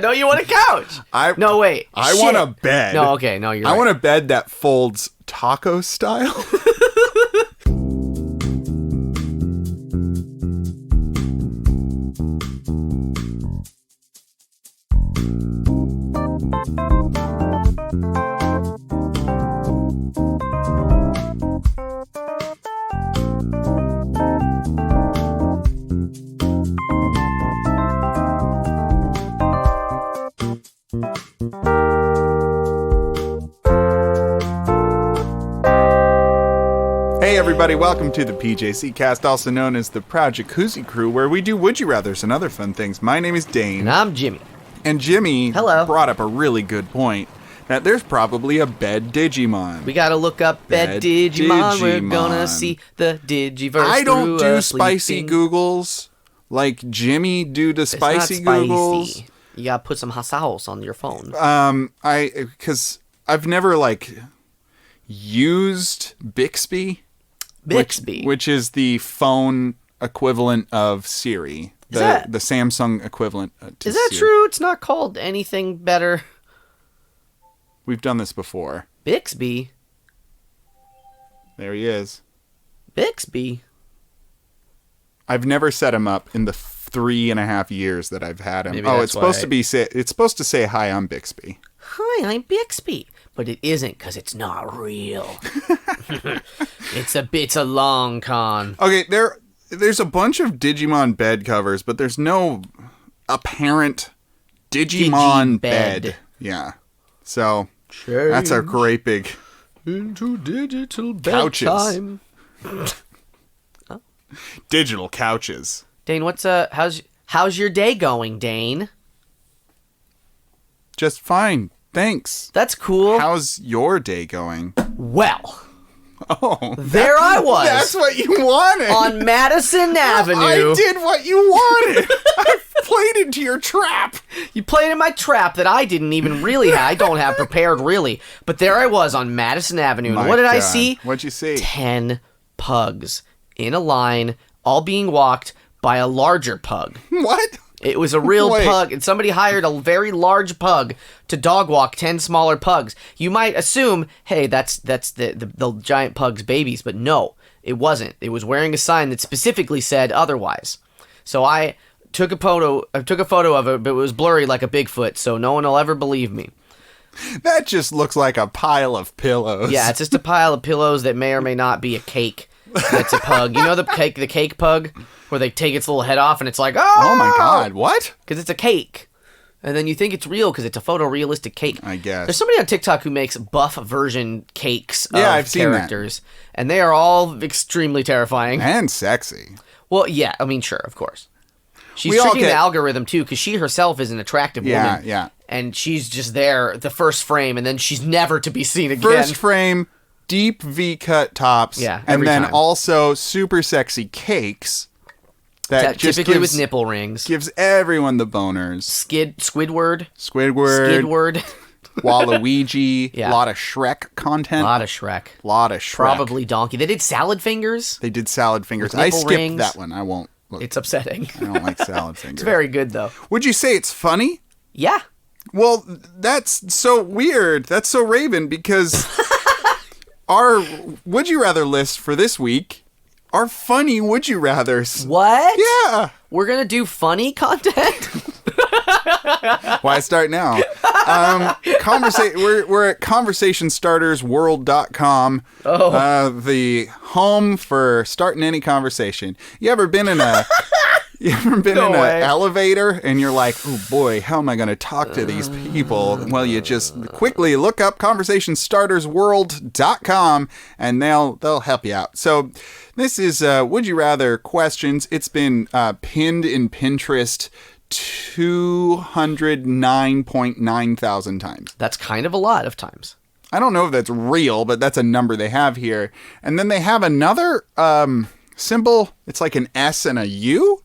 No, you want a couch. No, wait. I want a bed. No, okay. No, you're right. I want a bed that folds taco style. Hey everybody, welcome to the PJC Cast, also known as the Proud Jacuzzi Crew, where we do Would You Rathers and other fun things. My name is Dane. And I'm Jimmy. And Jimmy Hello. brought up a really good point, that there's probably a bed Digimon. We gotta look up bed Digimon. We're gonna see the Digiverse. I don't do spicy Googles like Jimmy do the spicy Googles. You gotta put some hot sauce on your phone. Because I've never used Bixby. Which is the phone equivalent of Siri. The Samsung equivalent to Is that Siri. true? It's not called anything better. We've done this before. Bixby? There he is. Bixby? I've never set him up in the 3.5 years that I've had him. Maybe it's supposed to say, "Hi, I'm Bixby." Hi, I'm Bixby. But it isn't, because it's not real. It's a long con. Okay, there's a bunch of Digimon bed covers, but there's no apparent Digimon bed. Yeah. So that's our great big into digital couches. bedtime. Digital couches. Dane, how's your day going, Dane? Just fine. Thanks. That's cool. How's your day going? Well. Oh. There I was. That's what you wanted. On Madison Avenue. I did what you wanted. I played into your trap. You played in my trap that I didn't even really have. I don't have prepared, really. But there I was on Madison Avenue. And what did I see? What'd you see? 10 pugs in a line, all being walked by a larger pug. What? It was a real pug, and somebody hired a very large pug to dog walk 10 smaller pugs. You might assume, hey, that's the giant pug's babies, but no, it wasn't. It was wearing a sign that specifically said otherwise. So I took a photo of it, but it was blurry like a Bigfoot, so no one will ever believe me. That just looks like a pile of pillows. Yeah, it's just a pile of pillows that may or may not be a cake. That's a pug. You know the cake pug? Where they take its little head off and it's like, oh my god, what? Because it's a cake. And then you think it's real because it's a photorealistic cake. I guess. There's somebody on TikTok who makes buff version cakes of I've seen characters. And they are all extremely terrifying. And sexy. Well, yeah, I mean, sure, of course. She's tricking the algorithm, too, because she herself is an attractive woman. Yeah. And she's just there, the first frame, and then she's never to be seen again. First frame, deep V-cut tops. Yeah, and then also super sexy cakes. That just typically with nipple rings. Gives everyone the boners. Squidward. Waluigi. Yeah. A lot of Shrek content. A lot of Shrek. Probably Donkey. They did salad fingers. I skipped that one. I won't look. It's upsetting. I don't like salad fingers. It's very good, though. Would you say it's funny? Yeah. Well, that's so weird. That's so Raven, because our Would You Rather list for this week are funny Would You Rathers. What? Yeah. We're going to do funny content? Why start now? We're at conversationstartersworld.com. The home for starting any conversation. You ever been in an elevator and you're like, oh boy, how am I going to talk to these people? Well, you just quickly look up conversationstartersworld.com and they'll help you out. So this is Would You Rather questions. It's been pinned in Pinterest 209.9 thousand times. That's kind of a lot of times. I don't know if that's real, but that's a number they have here. And then they have another symbol. It's like an S and a U.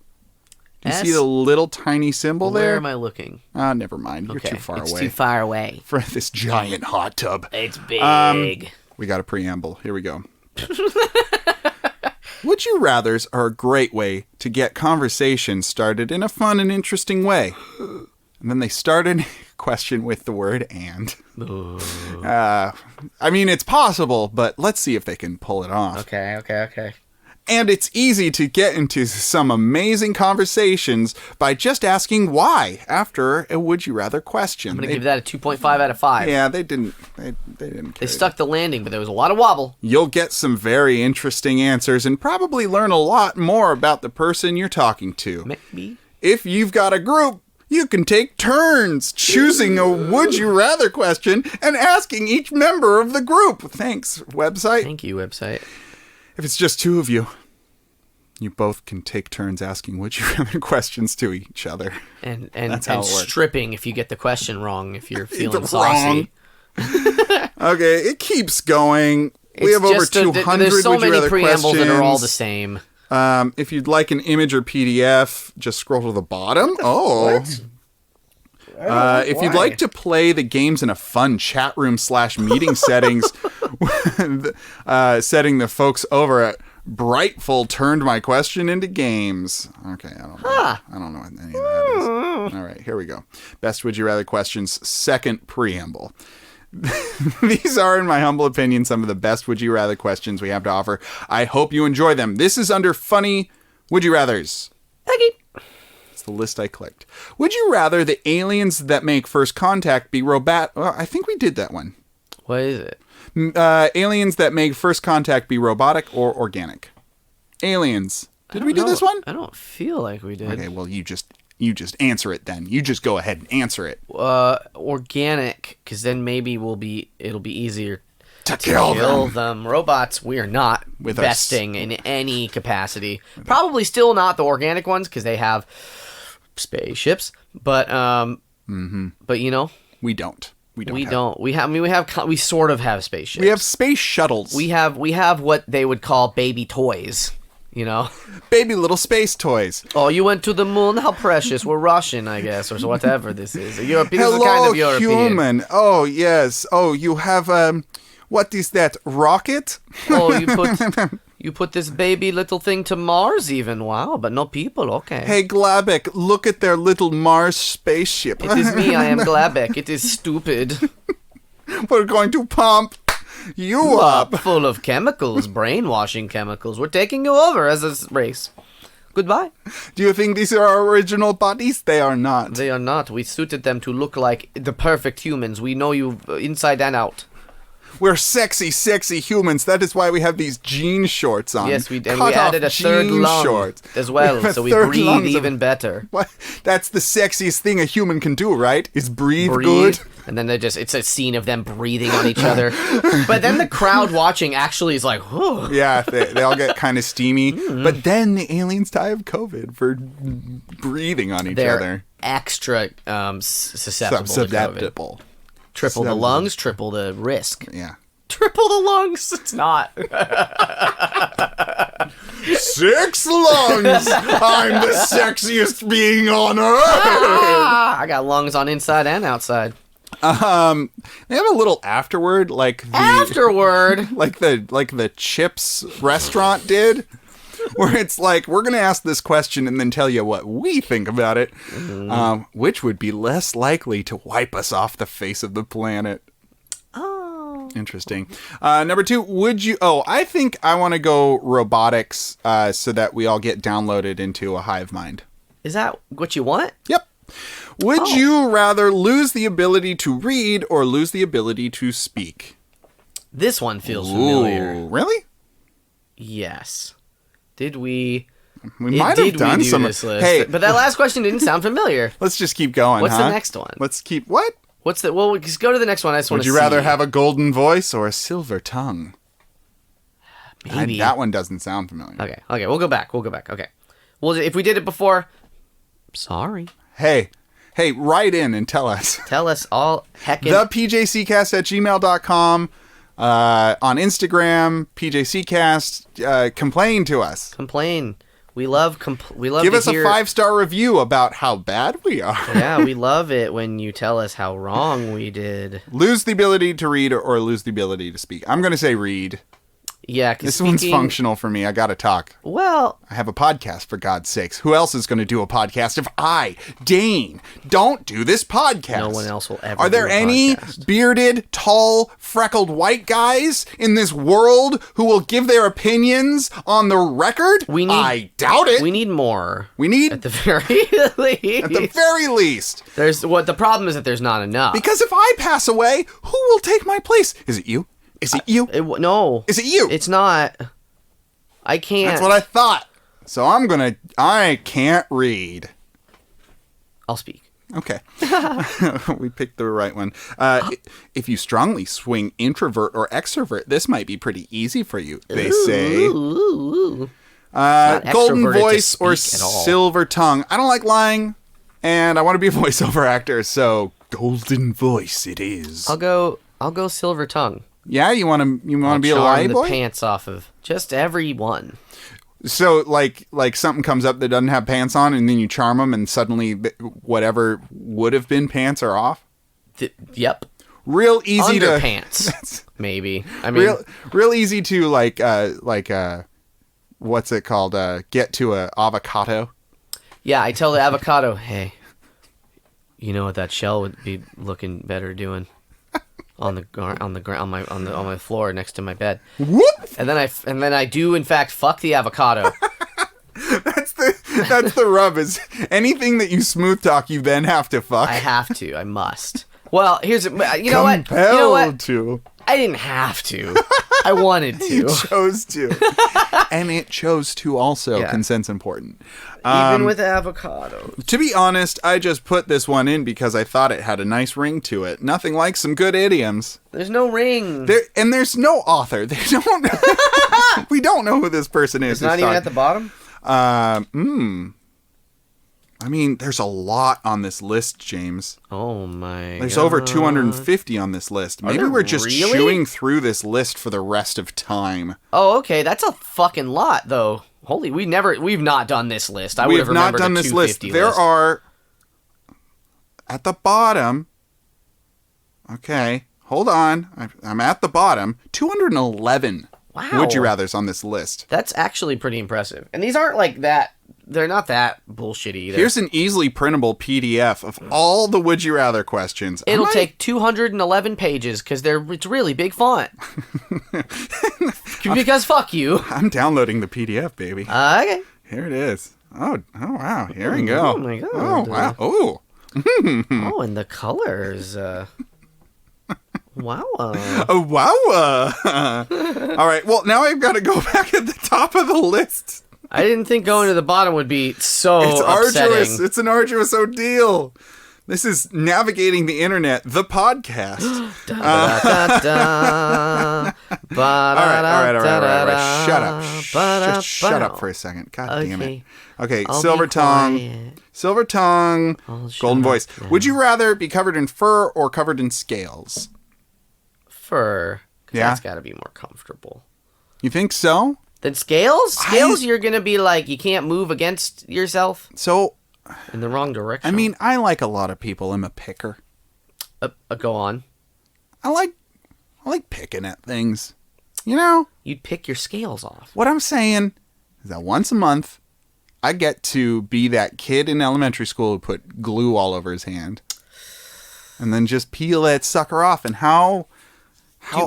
Do you see the little tiny symbol there? Where am I looking? Never mind. You're too far away. It's too far away. For this giant hot tub. It's big. We got a preamble. Here we go. Would you rathers are a great way to get conversation started in a fun and interesting way. And then they started a question with the word and. I mean, it's possible, but let's see if they can pull it off. Okay. And it's easy to get into some amazing conversations by just asking why after a would you rather question. I'm going to give that a 2.5 out of 5. Yeah, they didn't They stuck the landing, but there was a lot of wobble. You'll get some very interesting answers and probably learn a lot more about the person you're talking to. Maybe. If you've got a group, you can take turns choosing a would you rather question and asking each member of the group. Thanks, website. Thank you, website. If it's just two of you, you both can take turns asking would you rather questions to each other. And stripping if you get the question wrong, if you're feeling saucy. Okay, it keeps going. We have over 200 there's so would you many rather preambles questions. that are all the same. If you'd like an image or PDF, just scroll to the bottom. Oh. If you'd like to play the games in a fun chat room / meeting settings, setting the folks over at Brightful turned my question into games. Okay, I don't know. I don't know what any of that is. All right, here we go. Best would you rather questions, second preamble. These are, in my humble opinion, some of the best would you rather questions we have to offer. I hope you enjoy them. This is under funny would you rathers. Okay. It's the list I clicked. Would you rather the aliens that make first contact be robotic? Well, I think we did that one. What is it? Aliens that make first contact be robotic or organic? Aliens. Did we do this one? I don't feel like we did. Okay, well, you just answer it then. You just go ahead and answer it. Organic, because then maybe it'll be easier to kill them. Robots, we are not investing in any capacity. Probably still not the organic ones because they have spaceships, but but you know, we don't. We sort of have spaceships. We have space shuttles. We have what they would call baby toys. You know, baby little space toys. Oh, you went to the moon? How precious. We're Russian, I guess, or whatever this is. European. Hello, kind of European. human. Oh, yes. Oh, you have what is that? Rocket? Oh, you put this baby little thing to Mars, even. Wow, but no people. Okay. Hey, Glabek, look at their little Mars spaceship. It is me. I am Glabek. It is stupid. We're going to pump you up. Full of chemicals, brainwashing chemicals. We're taking you over as a race. Goodbye. Do you think these are our original bodies? They are not. They are not. We suited them to look like the perfect humans. We know you inside and out. We're sexy, sexy humans. That is why we have these jean shorts on. Yes, we added a third lung as well, so we breathe even better. What? That's the sexiest thing a human can do, right? Is breathe good. And then it's a scene of them breathing on each other. But then the crowd watching actually is like, whoa. Yeah, they all get kind of steamy. But then the aliens die of COVID for breathing on each other. Extra susceptible to COVID. Triple the lungs, triple the risk. Yeah. Triple the lungs. It's not. 6 lungs. I'm the sexiest being on earth. I got lungs on inside and outside. They have a little afterword, like the Chips restaurant did, where it's like, we're gonna ask this question and then tell you what we think about it, which would be less likely to wipe us off the face of the planet. Oh, interesting. Number 2, I think I want to go robotics, so that we all get downloaded into a hive mind. Is that what you want? Yep. Would you rather lose the ability to read or lose the ability to speak? This one feels familiar. Really? Yes. Did we? We might have done some. Hey, but that last question didn't sound familiar. Let's just keep going. What's the next one? Let's keep what? What's the? Well, just go to the next one. I just want to see. Would you rather have a golden voice or a silver tongue? Maybe that one doesn't sound familiar. Okay. We'll go back. Okay. Well, if we did it before, sorry. Hey, write in and tell us. Tell us all. thepjccast@gmail.com. On Instagram, PJCcast. Complain to us. Complain. We love Give us a 5-star review about how bad we are. Yeah, we love it when you tell us how wrong we did. Lose the ability to read or lose the ability to speak. I'm going to say read. Yeah, because This one's functional for me. I gotta talk. Well, I have a podcast, for God's sakes. Who else is going to do a podcast if I, Dane, don't do this podcast? no one else will ever. Are there do a any podcast. bearded, tall, freckled white guys in this world who will give their opinions on the record? I doubt it. We need more. We need at the very least. at the very least. The problem is that there's not enough. Because if I pass away, who will take my place? Is it you? Is it you? No. Is it you? It's not. I can't. That's what I thought. So I can't read. I'll speak. Okay. We picked the right one. If you strongly swing introvert or extrovert, this might be pretty easy for you, they say. Ooh. Golden extroverted to voice or speak at all. silver tongue. I don't like lying, and I want to be a voiceover actor, so golden voice it is. I'll go silver tongue. Yeah, you want to be a lie the boy? pants off of just everyone. So like something comes up that doesn't have pants on, and then you charm them, and suddenly whatever would have been pants are off. Yep. Real easy Underpants, maybe. I mean, real easy to what's it called? Get to a avocado. yeah. I tell the avocado, hey, you know what that shell would be looking better doing on my floor next to my bed. Whoop! And then I do in fact fuck the avocado. That's the rub. Is anything that you smooth talk, you then have to fuck. I have to. I must. Well, here's you know what? You know what? To. I didn't have to. I wanted to. You chose to, and it chose to also. Yeah. Consent's important. Even with avocados. To be honest, I just put this one in because I thought it had a nice ring to it. Nothing like some good idioms. There's no ring. There's no author. They don't. We don't know who this person is. It's not even at the bottom. I mean, there's a lot on this list, James. Oh my. There's God. over 250 on this list. Maybe there we're just really? chewing through this list for the rest of time. Oh, okay. That's a fucking lot, though. Holy, we've not done this list. I would We have have not remembered done the this list. 250 There list. are at the bottom. Okay, hold on. I'm at the bottom. 211. Wow. Would you rather's on this list? That's actually pretty impressive. And these aren't like that. They're not that bullshit either. Here's an easily printable PDF of all the would you rather questions. It'll take 211 pages because it's really big font. Because fuck you. I'm downloading the PDF, baby. Okay. Here it is. Oh wow. Here we go. Oh my God. Oh wow. Oh. Oh, and the colors. Wow. Oh wow. All right. Well, now I've got to go back at the top of the list. I didn't think going to the bottom would be so It's upsetting. arduous. It's an arduous ordeal. This is navigating the internet, the podcast. Da, da, da, da, All right. Shut up. Shut up for a second. God damn it. Okay, I'll silver be tongue. quiet. Silver tongue. shut Golden up voice. now. Would you rather be covered in fur or covered in scales? Fur. 'Cause Yeah? That's got to be more comfortable. You think so? Then scales? Scales, you're going to be like, you can't move against yourself So, in the wrong direction. I mean, I like a lot of people. I'm a picker. Go on. I like picking at things. You know? You'd pick your scales off. What I'm saying is that once a month, I get to be that kid in elementary school who put glue all over his hand. And then just peel that sucker off. And how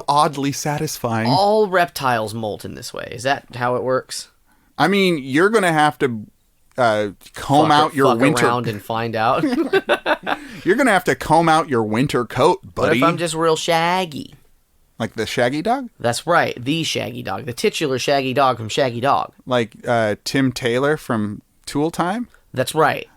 oddly satisfying. All reptiles molt in this way. Is that how it works? I mean, you're going to have to comb out your fuck winter... around and find out. You're going to have to comb out your winter coat, buddy. What if I'm just real shaggy? Like the Shaggy Dog? That's right. The Shaggy Dog. The titular Shaggy Dog from Shaggy Dog. Like Tim Taylor from Tool Time? That's right.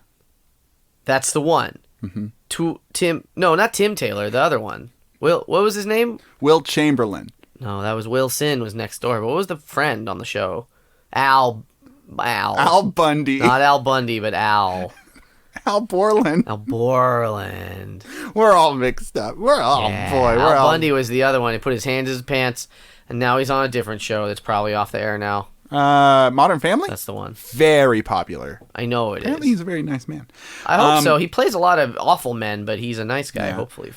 That's the one. Mm-hmm. No, not Tim Taylor. The other one. What was his name? Will Chamberlain. No, that was Wilson was next door. But what was the friend on the show? Al. Al Bundy. Not Al Bundy, but Al. Al Borland. Al Borland. We're all mixed up. Al Bundy was the other one. He put his hands in his pants, and now he's on a different show that's probably off the air now. Modern Family? That's the one. Very popular. I know it Apparently is. he's a very nice man. I hope so. He plays a lot of awful men, but he's a nice guy, hopefully.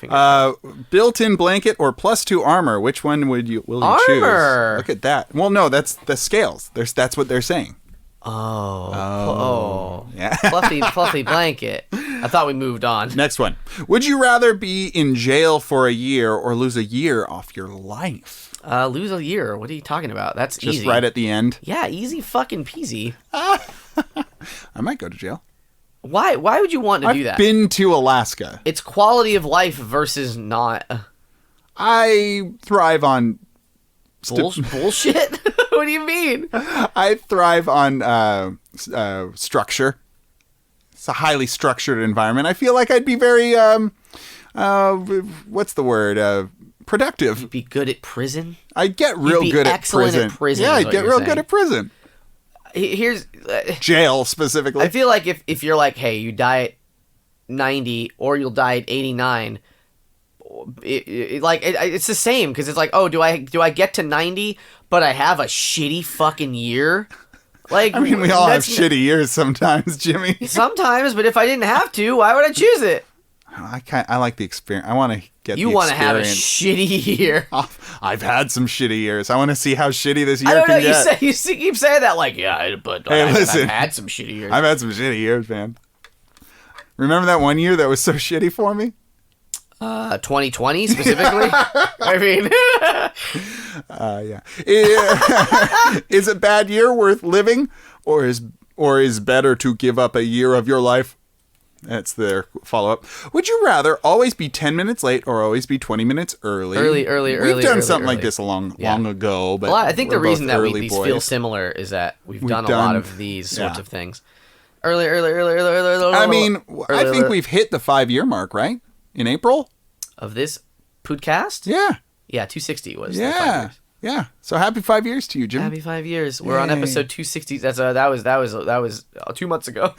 Built-in blanket or +2 armor? Which one will you choose? Armor! Look at that. Well, no, that's the scales. That's what they're saying. Oh. Yeah. Fluffy blanket. I thought we moved on. Next one. Would you rather be in jail for a year or lose a year off your life? Lose a year. What are you talking about? That's Just easy. right at the end. Yeah, easy fucking peasy. I might go to jail. Why would you want to do that? I've been to Alaska. It's quality of life versus not. I thrive on bullshit? What do you mean? I thrive on structure. It's a highly structured environment. I feel like I'd be very what's the word? Productive. You'd be good at prison. I'd get real good at prison. Yeah, I'd get real good at prison. Here's jail specifically. I feel like if you're like, hey, you die at 90 or you'll die at 89. It's the same because it's like, oh, do I get to 90 but I have a shitty fucking year? Like, I mean, we all have shitty years sometimes, Jimmy. Sometimes, but if I didn't have to, why would I choose it? I like the experience. I want to get. You want to have a shitty year. I've had some shitty years. I want to see how shitty this year I don't know. can get. You keep saying that like, yeah, but hey, listen, I've had some shitty years. I've had some shitty years, man. Remember that one year that was so shitty for me? 2020 specifically. I mean, yeah. Is a bad year worth living, or is better to give up a year of your life? That's their follow-up. Would you rather always be 10 minutes late or always be 20 minutes early? We've done something like this long ago, but I think the reason that we boys. feel similar is that we've done a lot of these sorts of things. Early. I mean, I think we've hit the 5-year mark, right? In April of this podcast. Yeah. 260 was. The 5 years. Yeah. So happy 5 years to you, Jim. Happy 5 years. We're on episode 260. That was 2 months ago.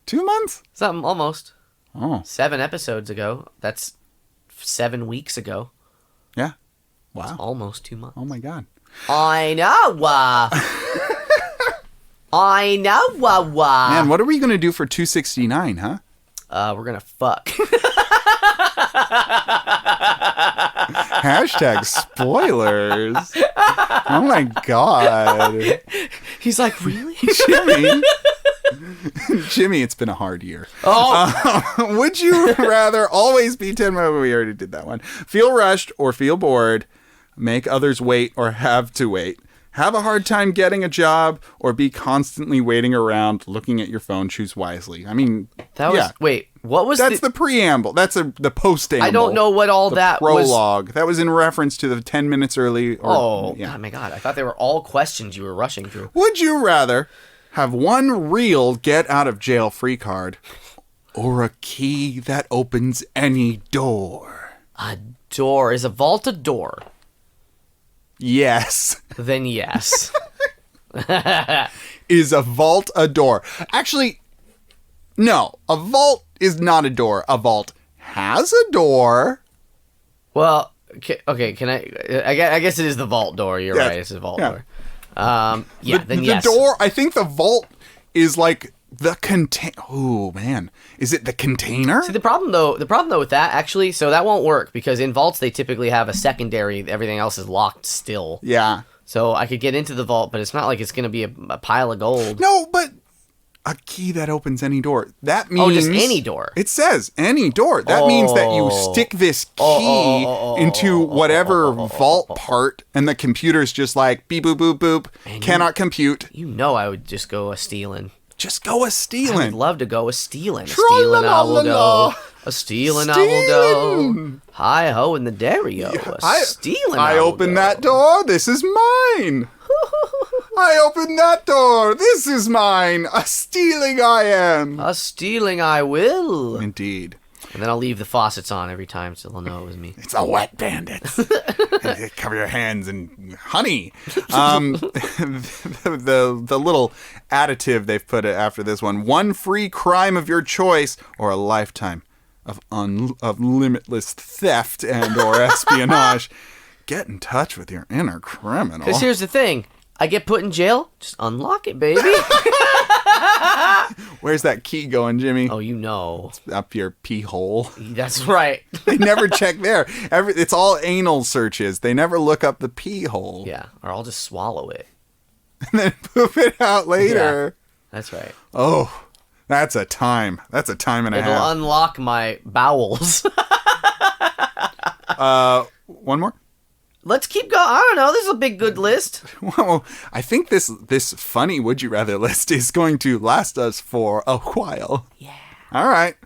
2 months? Something almost. Oh. 7 episodes ago. That's 7 weeks ago. Yeah. Wow. That's almost 2 months. Oh my God. I know. I know. Man, what are we gonna do for 269, huh? We're gonna fuck. Hashtag spoilers. Oh my God. He's like, really? Jimmy, it's been a hard year. Oh. Would you rather always be 10 minutes? We already did that one. Feel rushed or feel bored? Make others wait or have to wait? Have a hard time getting a job or be constantly waiting around looking at your phone? Choose wisely. I mean, wait, what was that's the preamble. That's the post-amble. I don't know what all that prologue. That was in reference to the 10 minutes early. Oh my God. I thought they were all questions you were rushing through. Would you rather have one real get out of jail free card or a key that opens any door? A door. Is a vault a door? Yes. Then yes. Is a vault a door? Actually, no. A vault is not a door. A vault has a door. Well, okay. Can I guess it is the vault door. You're right. It's a vault door. Then yes. The door. I think the vault is like the contain. Oh man, is it the container? See, the problem though with that actually, so that won't work because in vaults they typically have a secondary. Everything else is locked still. Yeah. So I could get into the vault, but it's not like it's going to be a pile of gold. No, but a key that opens any door. That means just any door. It says any door. That means that you stick this key into whatever vault part, and the computer's just like beep boop boop boop. And cannot compute. You know, I would just go a stealing. Just go a stealing. I would love to go a stealing. A stealing I will go. A stealing I will go. Hi ho in the dairy-o. A stealing I will open go. that door. This is mine. I open that door. This is mine. A stealing I am. A stealing I will. Indeed. And then I'll leave the faucets on every time so they'll know it was me. It's a wet bandit. Cover your hands in honey. The little additive they've put after this one. One free crime of your choice or a limitless theft and or espionage. Get in touch with your inner criminal. Because here's the thing. I get put in jail, just unlock it, baby. Where's that key going, Jimmy? Oh, you know. Up your pee hole. That's right. They never check there. It's all anal searches. They never look up the pee hole. Yeah, or I'll just swallow it. And then poop it out later. Yeah, that's right. Oh, that's a time. That's a time and a It'll half. unlock my bowels. One more? Let's keep going. I don't know. This is a big good list. Well, I think this funny Would You Rather list is going to last us for a while. Yeah. All right.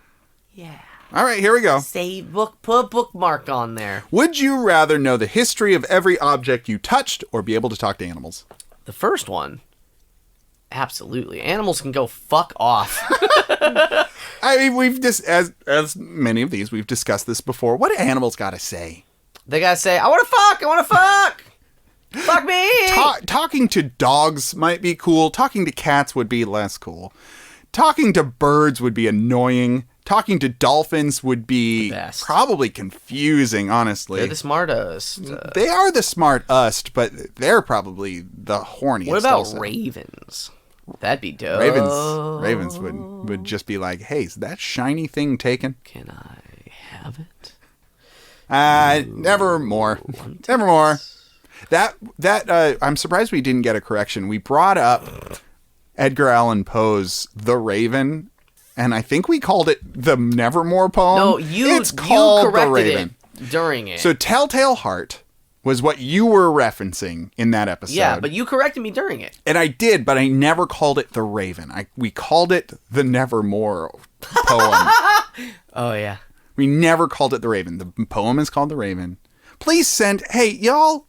Yeah. All right, here we go. Save book, put a bookmark on there. Would you rather know the history of every object you touched or be able to talk to animals? The first one. Absolutely. Animals can go fuck off. I mean, we've just, as many of these, we've discussed this before. What do animals got to say? They gotta say, I wanna fuck! Fuck me! Talking to dogs might be cool. Talking to cats would be less cool. Talking to birds would be annoying. Talking to dolphins would be probably confusing, honestly. They're the smartest. They are the smartest, but they're probably the horniest. What about also. ravens? That'd be dope. Ravens would just be like, hey, is that shiny thing taken? Can I have it? Nevermore. Nevermore. That I'm surprised we didn't get a correction. We brought up Edgar Allan Poe's The Raven, and I think we called it the Nevermore poem. No, it's called you corrected The Raven. it during it. So Telltale Heart was what you were referencing in that episode. Yeah, but you corrected me during it. And I did, but I never called it The Raven. We called it the Nevermore poem. Oh, yeah. We never called it The Raven. The poem is called The Raven. Please send your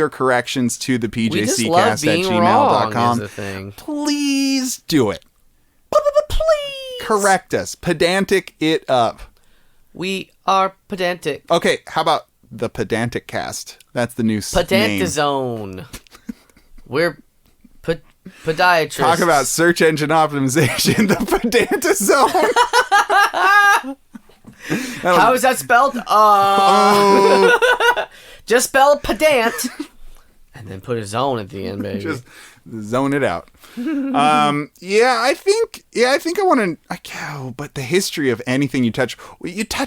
corrections to the pjccast@gmail.com. Please do it. Please. Correct us. Pedantic it up. We are pedantic. Okay, how about the Pedantic Cast? That's the new name. Pedantizone. We're podiatrists. Talk about search engine optimization. The Pedantizone. How is that spelled? Just spell pedant. And then put a zone at the end, baby. Just zone it out. I think I want to. But the history of anything you touch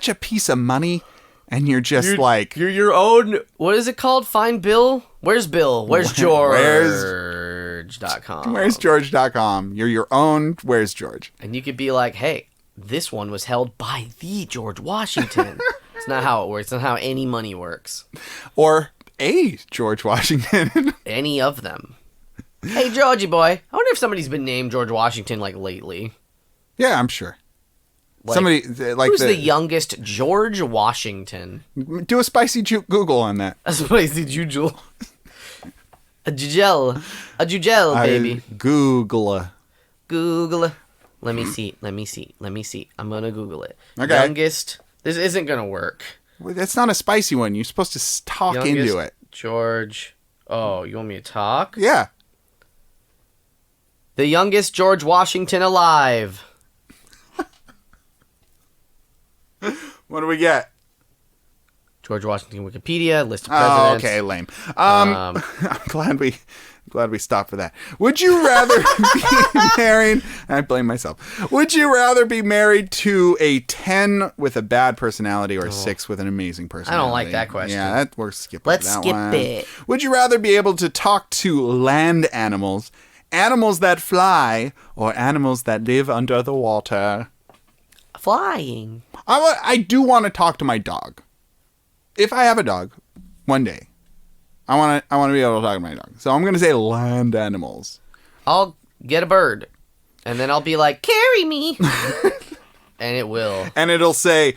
a piece of money, and you're just you're your own. What is it called? Find Bill. Where's Bill? Where's George? George.com. Where's George.com? You're your own. Where's George? And you could be like, hey, this one was held by the George Washington. It's not how it works. It's not how any money works. Or a George Washington. Any of them. Hey, Georgie boy. I wonder if somebody's been named George Washington, lately. Yeah, I'm sure. Somebody, who's the youngest George Washington? Do a spicy Google on that. A spicy jujel. A jujel, baby. Google. Let me see. I'm going to Google it. Okay. Youngest. This isn't going to work. Well, that's not a spicy one. You're supposed to talk into it. George. Oh, you want me to talk? Yeah. The youngest George Washington alive. What do we get? George Washington Wikipedia, list of presidents. Oh, okay, lame. I'm glad we stopped for that. Would you rather be married? I blame myself. Would you rather be married to a 10 with a bad personality or a 6 with an amazing personality? I don't like that question. Yeah, we're skipping Let's that skip one. it. Would you rather be able to talk to land animals, animals that fly, or animals that live under the water? Flying. I do want to talk to my dog. If I have a dog, one day, I want to be able to talk to my dog. So I'm going to say land animals. I'll get a bird, and then I'll be like, carry me. And it will. And it'll say,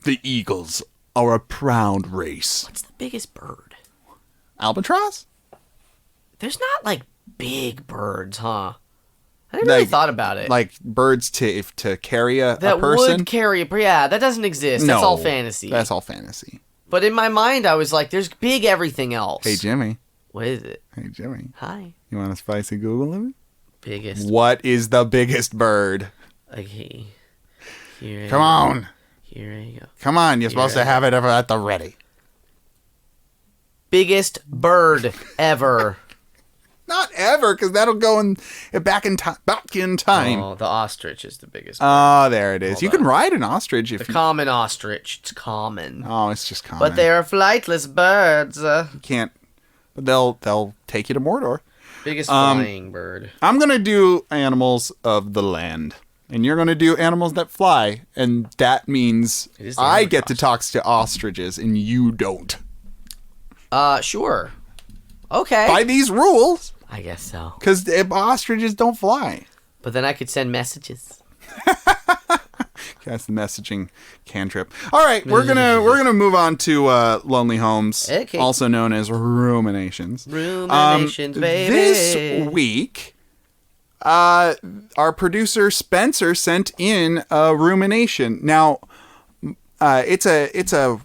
the eagles are a proud race. What's the biggest bird? Albatross? There's not, big birds, huh? I never really thought about it. Like birds to carry a person? That would carry yeah, that doesn't exist. That's all fantasy. That's all fantasy. But in my mind, I was like, there's big everything else. Hey, Jimmy. What is it? Hey, Jimmy. Hi. You want a spicy Google of it? Biggest. What is the biggest bird? Okay. Come on. Here you go. Come on. You're supposed to have it ever at the ready. Biggest bird ever. Not ever, because that'll go back in time. Oh, the ostrich is the biggest bird. Oh, there it is. Hold you on. can ride an ostrich if The common ostrich. It's common. Oh, it's just common. But they are flightless birds. You can't. But they'll take you to Mordor. Biggest flying bird. I'm gonna do animals of the land, and you're gonna do animals that fly, and that means I get to talk to ostriches, and you don't. Sure. Okay. By these rules, I guess so. because ostriches don't fly. But then I could send messages. That's the messaging cantrip. All right, we're gonna move on to lonely homes, Okay. also known as ruminations. Ruminations, baby. This week, our producer Spencer sent in a rumination. Now, it's a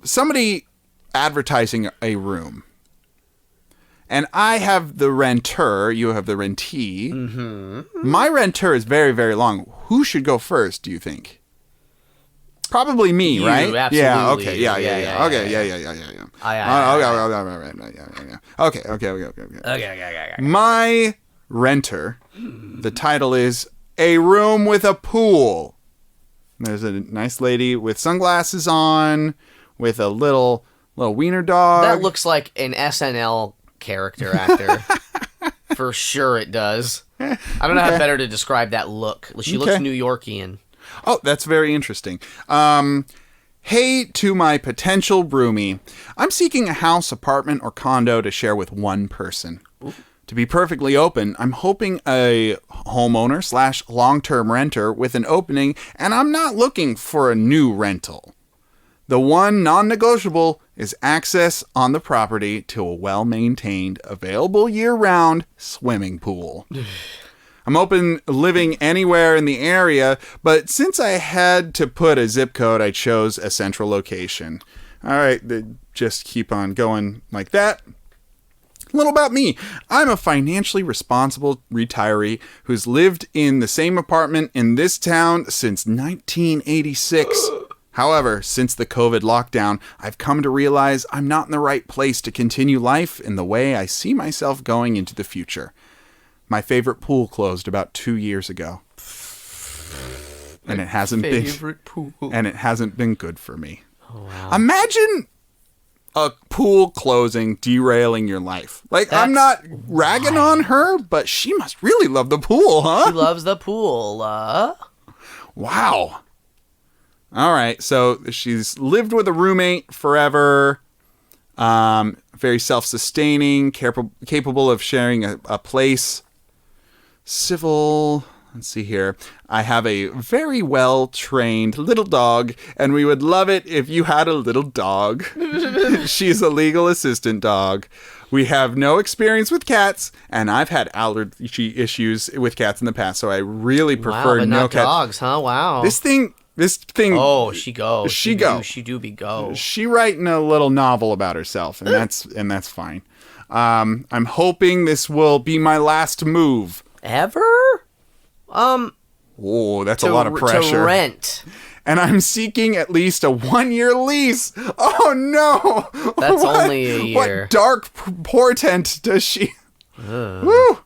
somebody advertising a room. And I have the renter, you have the rentee. Mm-hmm. My renter is very, very long. Who should go first, do you think? Probably me, You, right? absolutely. Yeah, okay, yeah. Okay, Okay. My renter, the title is A Room with a Pool. There's a nice lady with sunglasses on, with a little wiener dog. That looks like an SNL character actor. For sure it does. I don't know how better to describe that look. She looks New Yorkian. Oh, that's very interesting. Hey to my potential roomie. I'm seeking a house, apartment, or condo to share with one person. Ooh. To be perfectly open, I'm hoping a homeowner / long-term renter with an opening, and I'm not looking for a new rental. The one non-negotiable is access on the property to a well-maintained, available year-round swimming pool. I'm open living anywhere in the area, but since I had to put a zip code, I chose a central location. All right, just keep on going like that. A little about me. I'm a financially responsible retiree who's lived in the same apartment in this town since 1986. However, since the COVID lockdown, I've come to realize I'm not in the right place to continue life in the way I see myself going into the future. My favorite pool closed about 2 years ago. And it hasn't been good for me. Oh, wow. Imagine a pool closing derailing your life. I'm not ragging on her, but she must really love the pool, huh? She loves the pool. Wow. All right, so she's lived with a roommate forever, very self-sustaining, capable of sharing a place, civil. Let's see here. I have a very well-trained little dog, and we would love it if you had a little dog. She's a legal assistant dog. We have no experience with cats, and I've had allergy issues with cats in the past, so I really prefer but no not cats. dogs, huh? Wow. This thing. Oh, she goes. She go. She do be go. She writing a little novel about herself, and that's fine. I'm hoping this will be my last move. Ever? Oh, that's a lot of pressure. To rent. And I'm seeking at least a 1-year lease. Oh no! That's only a year. What dark portent does she? Woo.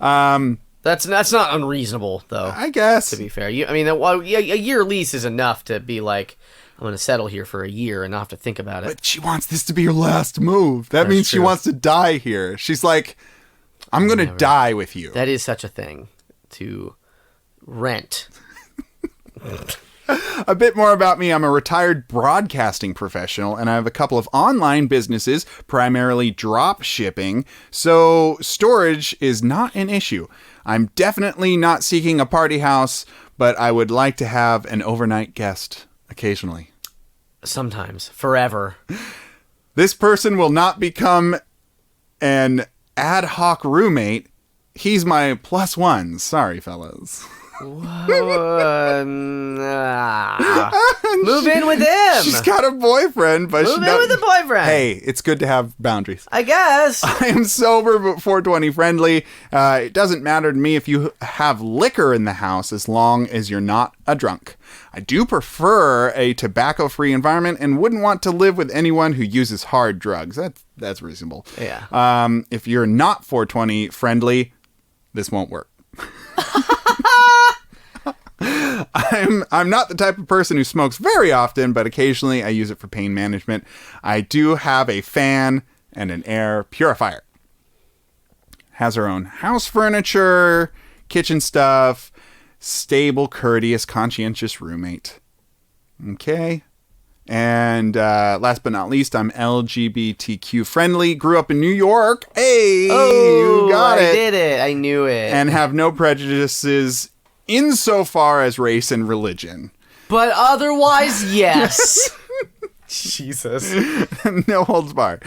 That's not unreasonable, though. I guess. To be fair, a year lease is enough to be like, I'm going to settle here for a year and not have to think about it. But she wants this to be her last move. That means she wants to die here. She's like, I'm going to die with you. That is such a thing, to rent. A bit more about me. I'm a retired broadcasting professional, and I have a couple of online businesses, primarily drop shipping, so storage is not an issue. I'm definitely not seeking a party house, but I would like to have an overnight guest occasionally. Sometimes. Forever. This person will not become an ad hoc roommate. He's my +1. Sorry, fellas. Move in with him. She's got a boyfriend, but Move in with the boyfriend. Hey, it's good to have boundaries. I guess. I am sober but 420 friendly. It doesn't matter to me if you have liquor in the house as long as you're not a drunk. I do prefer a tobacco-free environment and wouldn't want to live with anyone who uses hard drugs. That's reasonable. Yeah. If you're not 420 friendly, this won't work. I'm not the type of person who smokes very often, but occasionally I use it for pain management. I do have a fan and an air purifier. Has her own house furniture, kitchen stuff, stable, courteous, conscientious roommate. Okay. And last but not least, I'm LGBTQ friendly. Grew up in New York. Hey, you got it. I did it. I knew it. And have no prejudices insofar as race and religion. But otherwise, yes. Jesus. No holds barred.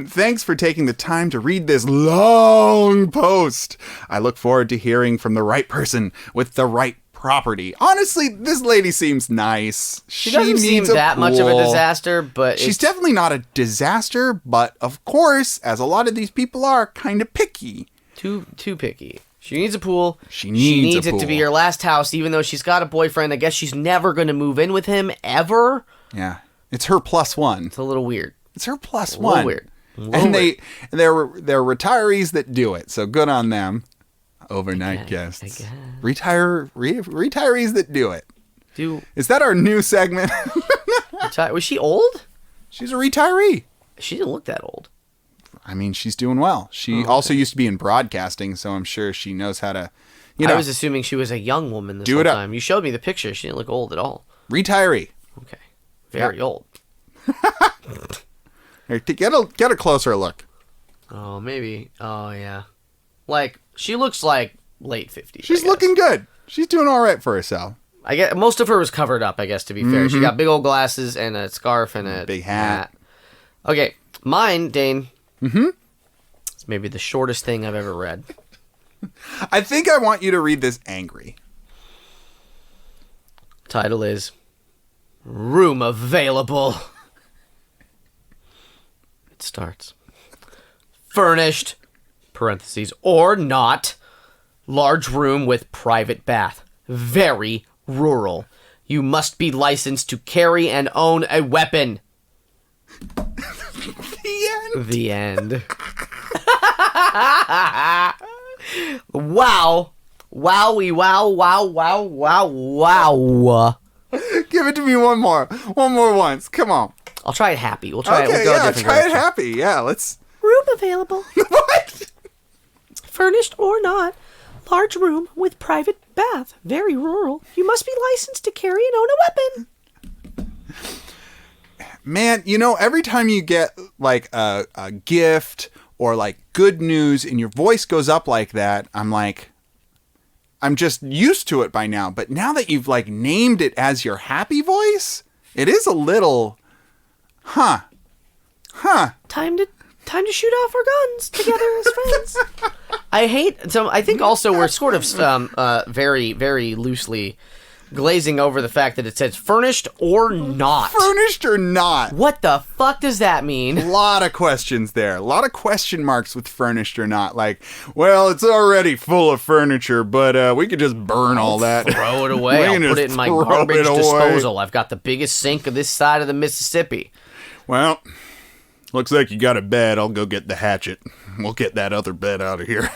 Thanks for taking the time to read this long post. I look forward to hearing from the right person with the right property. Honestly, this lady seems nice. She doesn't seem that much of a disaster, but she's definitely not a disaster, but of course, as a lot of these people are, kind of picky. Too picky. She needs a pool. She needs a it pool. to be her last house, even though she's got a boyfriend. I guess she's never going to move in with him, ever. Yeah. It's her +1. It's a little weird. It's her +1. A little weird. And they're retirees that do it, so good on them. Overnight guests. I guess. Retirees that do it. Is that our new segment? Was she old? She's a retiree. She didn't look that old. I mean, she's doing well. She also used to be in broadcasting, so I'm sure she knows how to, I was assuming she was a young woman this whole time. You showed me the picture. She didn't look old at all. Retiree. Okay. Very old. Here, get a closer look. Oh, maybe. Oh, yeah. Like, she looks like late 50s. She's looking good. She's doing all right for herself. I guess most of her was covered up, I guess, to be fair. She got big old glasses and a scarf and a big hat. Okay, mine, Dane. It's maybe the shortest thing I've ever read. I think I want you to read this angry. Title is Room Available. It starts. Furnished, parentheses, or not, large room with private bath. Very rural. You must be licensed to carry and own a weapon. The end. Wow. Wowie, wow, wow, wow, wow, wow. Give it to me one more. One more once. Come on. I'll try it happy. We'll try it. Okay, We'll go a yeah, different try direction. it happy. Yeah, let's... Room available. What? Furnished or not. Large room with private bath. Very rural. You must be licensed to carry and own a weapon. Man, every time you get like a gift or like good news and your voice goes up like that, I'm just used to it by now. But now that you've like named it as your happy voice, it is a little, huh. Time to shoot off our guns together as friends. I think also we're sort of very, very loosely glazing over the fact that it says furnished or not. Furnished or not. What the fuck does that mean? A lot of questions there. A lot of question marks with furnished or not. Like, well, it's already full of furniture, but we could just burn all that. Throw it away. I'll put it in my garbage disposal. I've got the biggest sink of this side of the Mississippi. Well, looks like you got a bed. I'll go get the hatchet. We'll get that other bed out of here.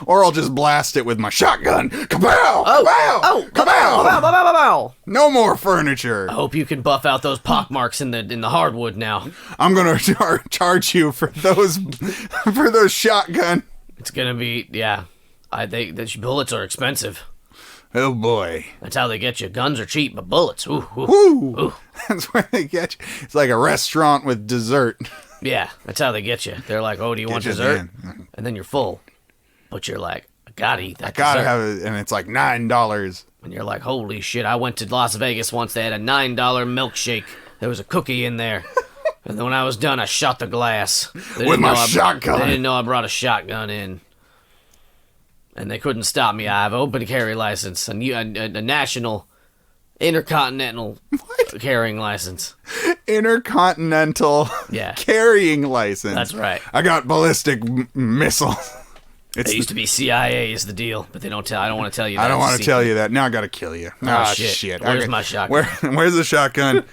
Or I'll just blast it with my shotgun. Kapow! Oh! Kapow! No more furniture. I hope you can buff out those pockmarks in the hardwood now. I'm gonna charge you for those shotgun. It's gonna be the bullets are expensive. Oh boy. That's how they get you. Guns are cheap, but bullets. Ooh. Ooh. That's where they get you. It's like a restaurant with dessert. Yeah, that's how they get you. They're like, "Oh, do you want dessert?" And then you're full. But you're like, I gotta eat that. I gotta dessert. have it, and it's like $9. And you're like, holy shit! I went to Las Vegas once. They had a $9 milkshake. There was a cookie in there. And then when I was done, I shot the glass with my shotgun. They didn't know I brought a shotgun in. And they couldn't stop me. I have an open carry license, a national, intercontinental carrying license. Intercontinental carrying license. That's right. I got ballistic missiles. It used to be CIA is the deal, but they don't tell. I don't want to tell you that. I don't want to tell you that. Now I got to kill you. Oh, shit. Where's my shotgun? Where's the shotgun?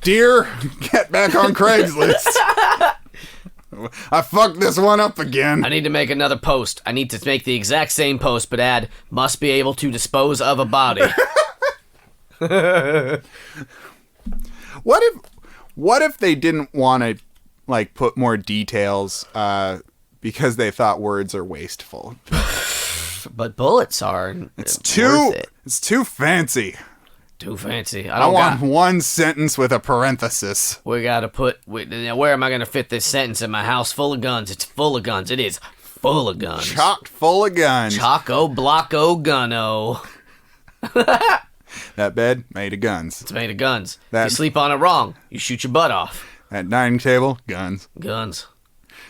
Dear, get back on Craigslist. I fucked this one up again. I need to make another post. I need to make the exact same post, but add, must be able to dispose of a body. What if they didn't want to, like, put more details, because they thought words are wasteful? But bullets are. It's too fancy. Too fancy. I want one sentence with a parenthesis. We gotta put. Where am I gonna fit this sentence in my house full of guns? It's full of guns. It is full of guns. Chocked full of guns. Choco Blocko Gunno. That bed made of guns. It's made of guns. If you sleep on it wrong, you shoot your butt off. That dining table, guns. Guns.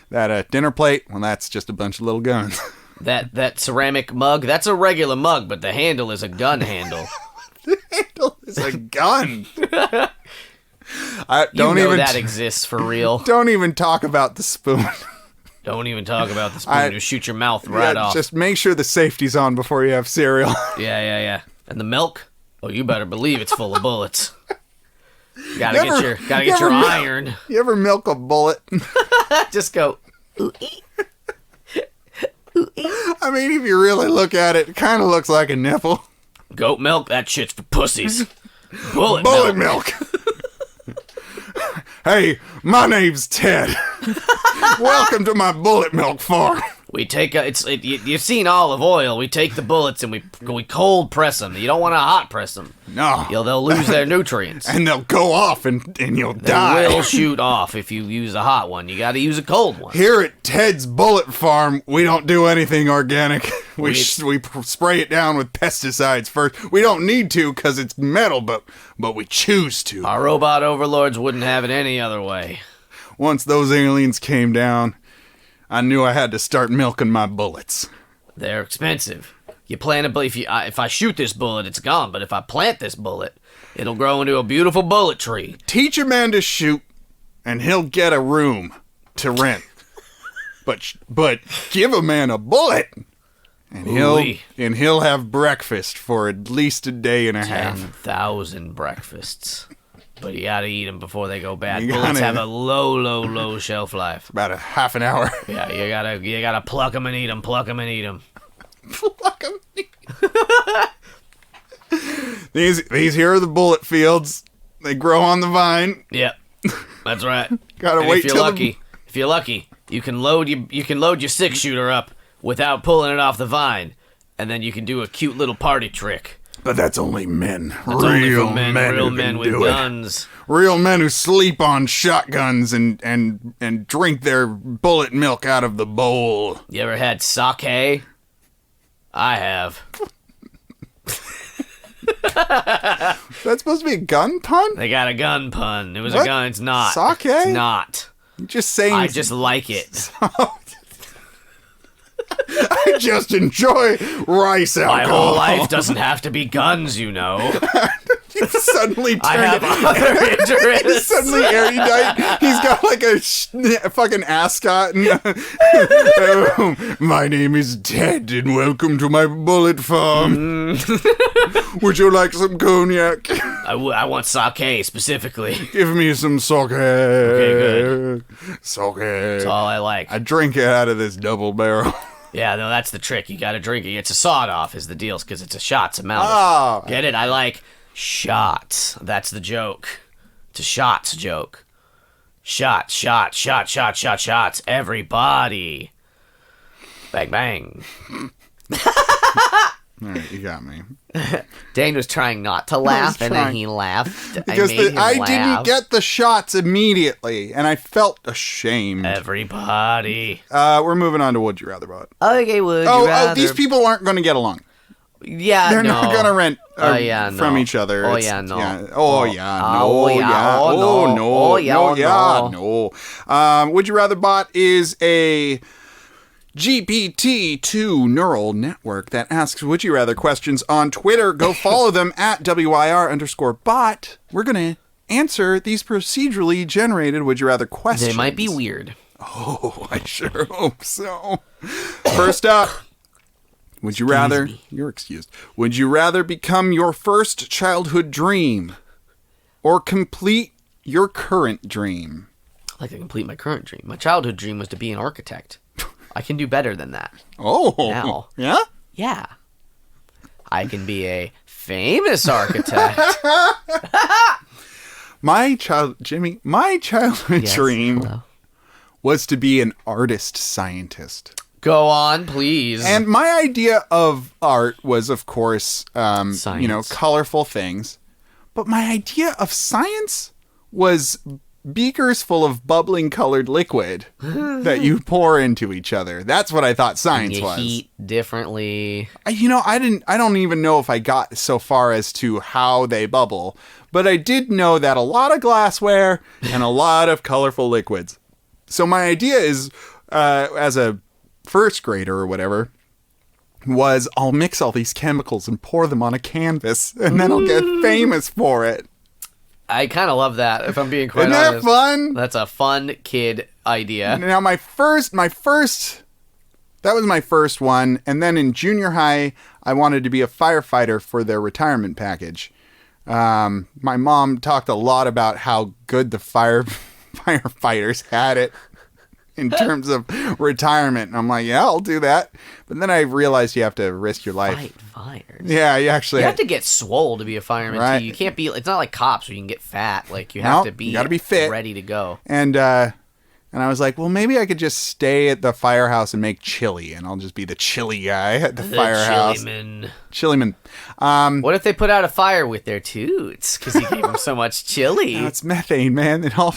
That dinner plate, well, that's just a bunch of little guns. That ceramic mug, that's a regular mug, but the handle is a gun handle. The handle is a gun. That exists for real. Don't even talk about the spoon. Don't even talk about the spoon. You shoot your mouth right off. Just make sure the safety's on before you have cereal. Yeah. And the milk? Oh, you better believe it's full of bullets. Gotta get your iron. You ever milk a bullet? Just go. I mean, if you really look at it, it kind of looks like a nipple. Goat milk, that shit's for pussies. Bullet milk. Hey, my name's Ted. Welcome to my bullet milk farm. We take you've seen olive oil. We take the bullets and we cold press them. You don't want to hot press them. No. They'll lose their nutrients. And they'll go off and you'll die. They will shoot off if you use a hot one. You got to use a cold one. Here at Ted's Bullet Farm, we don't do anything organic. We spray it down with pesticides first. We don't need to because it's metal, but we choose to. Our robot overlords wouldn't have it any other way. Once those aliens came down, I knew I had to start milking my bullets. They're expensive. You plant a bullet. If I shoot this bullet, it's gone. But if I plant this bullet, it'll grow into a beautiful bullet tree. Teach a man to shoot, and he'll get a room to rent. but give a man a bullet, and he'll have breakfast for at least a day and a half. 10,000 breakfasts. But you gotta eat them before they go bad. Bullets have a low shelf life. About a half an hour. Yeah, you gotta pluck them and eat them. Pluck them and eat them. Pluck them. These here are the bullet fields. They grow on the vine. Yep, that's right. Gotta wait till if you're lucky, you can load your 6-shooter up without pulling it off the vine, and then you can do a cute little party trick. But that's only men. Real men with guns. Real men who sleep on shotguns and drink their bullet milk out of the bowl. You ever had sake? I have. That's supposed to be a gun pun? They got a gun pun. It was a gun. It's not. Sake? It's not. You're just saying. I just like it. I just enjoy rice alcohol. My whole life doesn't have to be guns, you know. You suddenly I have other interests. Suddenly erudite. He's got like a fucking ascot. My name is Ted, and welcome to my bullet farm. Would you like some cognac? I want sake specifically. Give me some sake. Okay, good. Sake. That's all I like. I drink it out of this double barrel. Yeah, no, that's the trick. You gotta drink it. It's a sawed-off is the deal, because it's a shots amount. Oh. Get it? I like shots. That's the joke. It's a shots joke. Shots. Everybody. Bang, bang. All right, you got me. Dane was trying not to laugh, and then he laughed. Because I didn't get the shots immediately, and I felt ashamed. Everybody. We're moving on to Would You Rather Bot. Okay, would you rather... Oh, these people aren't going to get along. Yeah, They're not going to rent from no. each other. Oh, yeah, no. No. Would You Rather Bot is a GPT-2 neural network that asks would you rather questions on Twitter. Go follow them at WIR_bot. We're going to answer these procedurally generated would you rather questions. They might be weird. Oh, I sure hope so. First up, would you rather, you're excused, would you rather become your first childhood dream or complete your current dream? I'd like to complete my current dream. My childhood dream was to be an architect. I can do better than that. Oh. Now. Yeah? Yeah. I can be a famous architect. My childhood dream Hello. was to be an artist scientist. Go on, please. And my idea of art was, of course, colorful things. But my idea of science was beakers full of bubbling colored liquid that you pour into each other. That's what I thought science was. Heat differently. I don't even know if I got so far as to how they bubble, but I did know that a lot of glassware and a lot of colorful liquids. So my idea is, as a first grader or whatever, was I'll mix all these chemicals and pour them on a canvas, and then I'll get famous for it. I kind of love that, if I'm being quite honest. Isn't that fun? That's a fun kid idea. Now, that was my first one. And then in junior high, I wanted to be a firefighter for their retirement package. My mom talked a lot about how good the firefighters had it in terms of retirement. And I'm like, yeah, I'll do that. But then I realized you have to risk your life. Fight fires. Yeah, you have to get swole to be a fireman, right. too. You can't be, it's not like cops where you can get fat. Like, you have to be, you gotta be fit, ready to go. And I was like, well, maybe I could just stay at the firehouse and make chili, and I'll just be the chili guy at the firehouse. Chiliman. What if they put out a fire with their toots? Because you gave them so much chili. No, it's methane, man. It all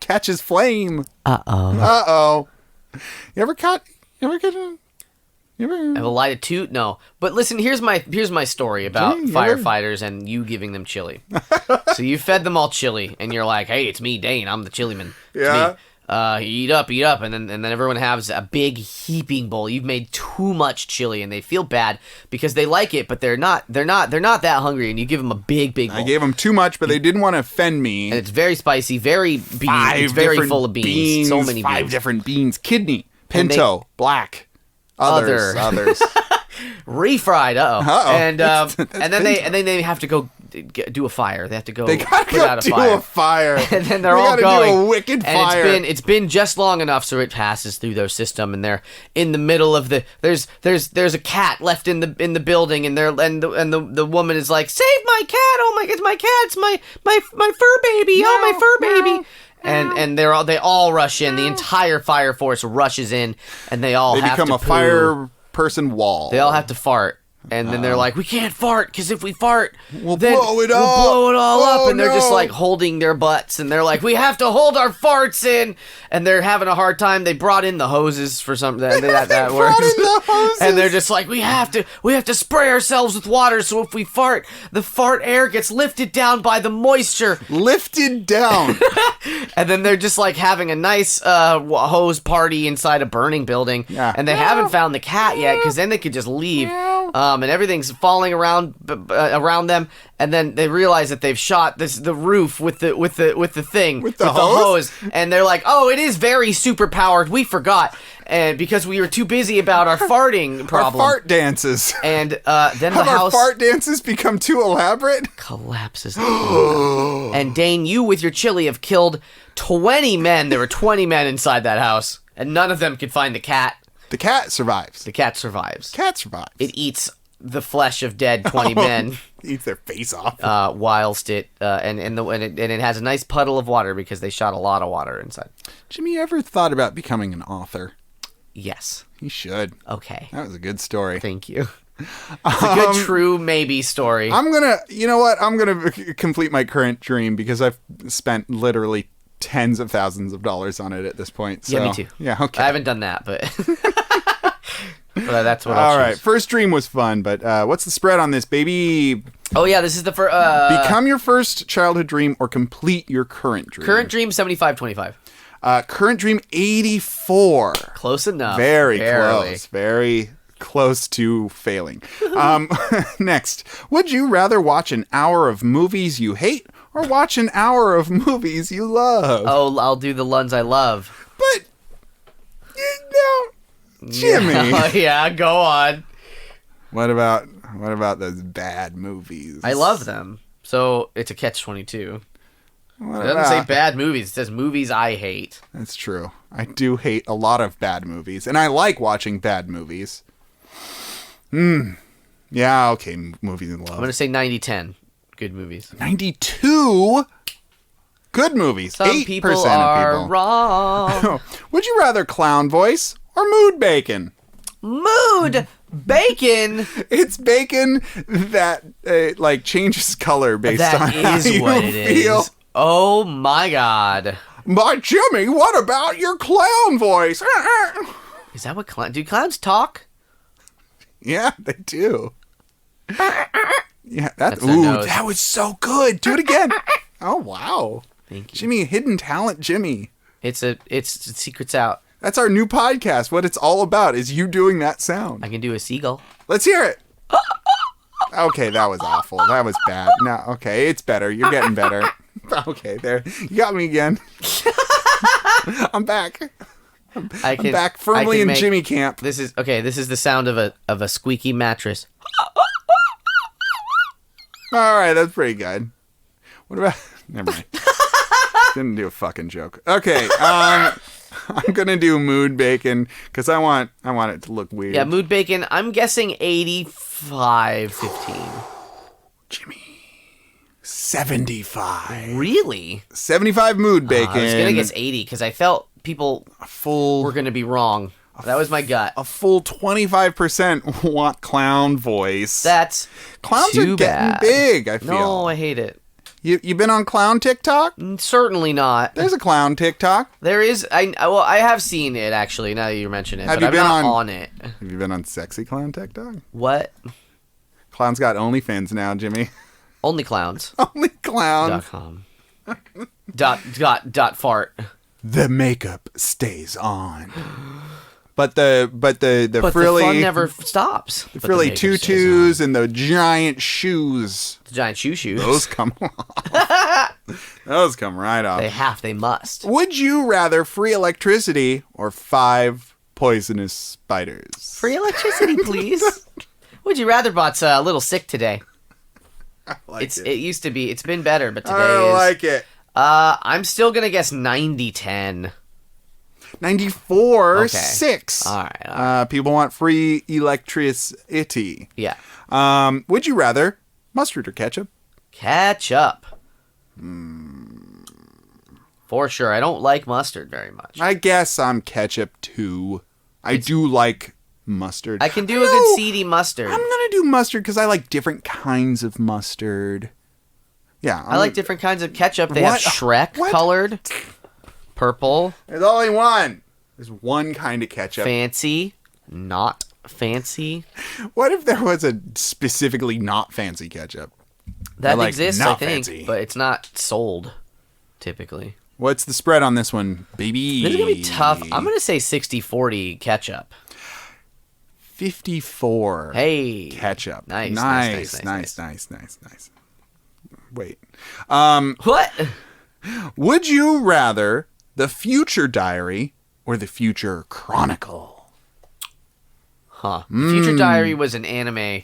catches flame. Uh-oh. You ever Have a lighted toot? No. But listen, here's my story about firefighters and you giving them chili. So you fed them all chili, and you're like, hey, it's me, Dane. I'm the chili man. Yeah. Eat up, and then everyone has a big heaping bowl. You've made too much chili, and they feel bad because they like it, but they're not that hungry. And you give them a big bowl. I gave them too much, but they didn't want to offend me. And it's very spicy, very beans. It's very full of beans. So many 5 beans. different beans. Kidney, pinto, black. Others. Refried. Uh-oh. And then they have to go do a fire. They have to go. They gotta put out a fire. And then they're all going. Do a wicked fire. And it's been just long enough so it passes through their system, and they're in the middle of the. There's a cat left in the building, and the woman is like, save my cat! Oh my, it's my cat! It's my fur baby! Oh my fur baby! And they all rush in. The entire fire force rushes in, and they have to become a fire person wall. They all have to fart. And then they're like, we can't fart, because if we fart, we'll blow it all up. And they're just like holding their butts. And they're like, we have to hold our farts in. And they're having a hard time. They brought in the hoses for something that works. And they're just like, we have to spray ourselves with water. So if we fart, the fart air gets lifted down by the moisture. Lifted down. And then they're just like having a nice hose party inside a burning building. Yeah. And they haven't found the cat yet, because then they could just leave. And everything's falling around them, and then they realize that they've shot the roof with the hose, and they're like, "Oh, it is very super powered. We forgot, and because we were too busy about our farting problem, our fart dances, and then the house our fart dances become too elaborate, collapses, and Dane, you with your chili have killed 20 men. There were 20 men inside that house, and none of them could find the cat. The cat survives. It eats the flesh of dead 20 men. Eats their face off. Whilst it and it has a nice puddle of water because they shot a lot of water inside. Jimmy, you ever thought about becoming an author? Yes. You should. Okay. That was a good story. Thank you. It's a good true maybe story. I'm gonna complete my current dream because I've spent literally tens of thousands of dollars on it at this point. So. Yeah, me too. Yeah, okay. I haven't done that, but that's what I'll choose. All right, first dream was fun, but what's the spread on this, baby? Oh yeah, this is the first. Become your first childhood dream or complete your current dream. Current dream 75-25. Current dream 84. Close enough. Very Barely. close. Very close to failing. Next, would you rather watch an hour of movies you hate or watch an hour of movies you love? Oh, I'll do the ones I love. But, Jimmy. Yeah, go on. What about those bad movies? I love them. So it's a catch-22. What It doesn't say bad movies. It says movies I hate. That's true. I do hate a lot of bad movies, and I like watching bad movies. Yeah, okay, movies in love. I'm going to say 90-10. Good movies. 92 good movies. Some 8% people of are people. wrong. Would you rather clown voice or mood bacon? Mood bacon. It's bacon that like changes color based on That how is you what it feel. is. Oh my god. But Jimmy, what about your clown voice? Is that what do clowns talk? Yeah, they do. Yeah, That's their nose. that was so good. Do it again. Oh wow, Thank you. Jimmy, hidden talent, Jimmy. It's secrets out. That's our new podcast. What it's all about is you doing that sound. I can do a seagull. Let's hear it. Okay, that was awful. That was bad. No, okay, it's better. You're getting better. Okay, there. You got me again. I'm back. I'm back firmly in Jimmy camp. This is the sound of a squeaky mattress. All right, that's pretty good. What about... Never mind. Didn't do a fucking joke. Okay, I'm gonna do mood bacon because I want it to look weird. Yeah, mood bacon. I'm guessing 85-15. Jimmy, 75. Really? 75 mood bacon. I was gonna guess 80 because I felt people were gonna be wrong. That was my gut. A full 25% want clown voice. That's Clowns too are getting bad. big, I feel. No, I hate it. You been on clown TikTok? Certainly not. There's a clown TikTok. There is. I have seen it actually. Now that you mention it, Have but you I'm been not on- on it. Have you been on sexy clown TikTok? What? Clown's got OnlyFans now, Jimmy. Onlyclowns.com. Only clown. dot fart. The makeup stays on. But the frilly the fun never stops. the frilly tutus and the giant shoes. The giant shoes. Those come off. Those come right off. They must. Would you rather free electricity or 5 poisonous spiders? Free electricity, please. Would you rather? Bot's a little sick today. It used to be. It's been better, but today I like it. I'm still gonna guess 90-10. 94 Okay. 6. All right. People want free electricity. Yeah. Would you rather mustard or ketchup? Ketchup. For sure. I don't like mustard very much. I guess I'm ketchup too. I do like mustard. I can do a good seedy mustard. I'm gonna do mustard because I like different kinds of mustard. Yeah, I like different kinds of ketchup. They What? have Shrek What? colored, purple, There's only one. There's one kind of ketchup. fancy, not fancy. What if there was a specifically not fancy ketchup? That like exists, not I think, fancy. but it's not sold typically. What's the spread on this one, baby? This is going to be tough. I'm going to say 60-40 ketchup. 54. Hey. Ketchup. Nice. Nice. Wait. What? Would you rather the Future Diary or the Future Chronicle? Huh. Future Diary was an anime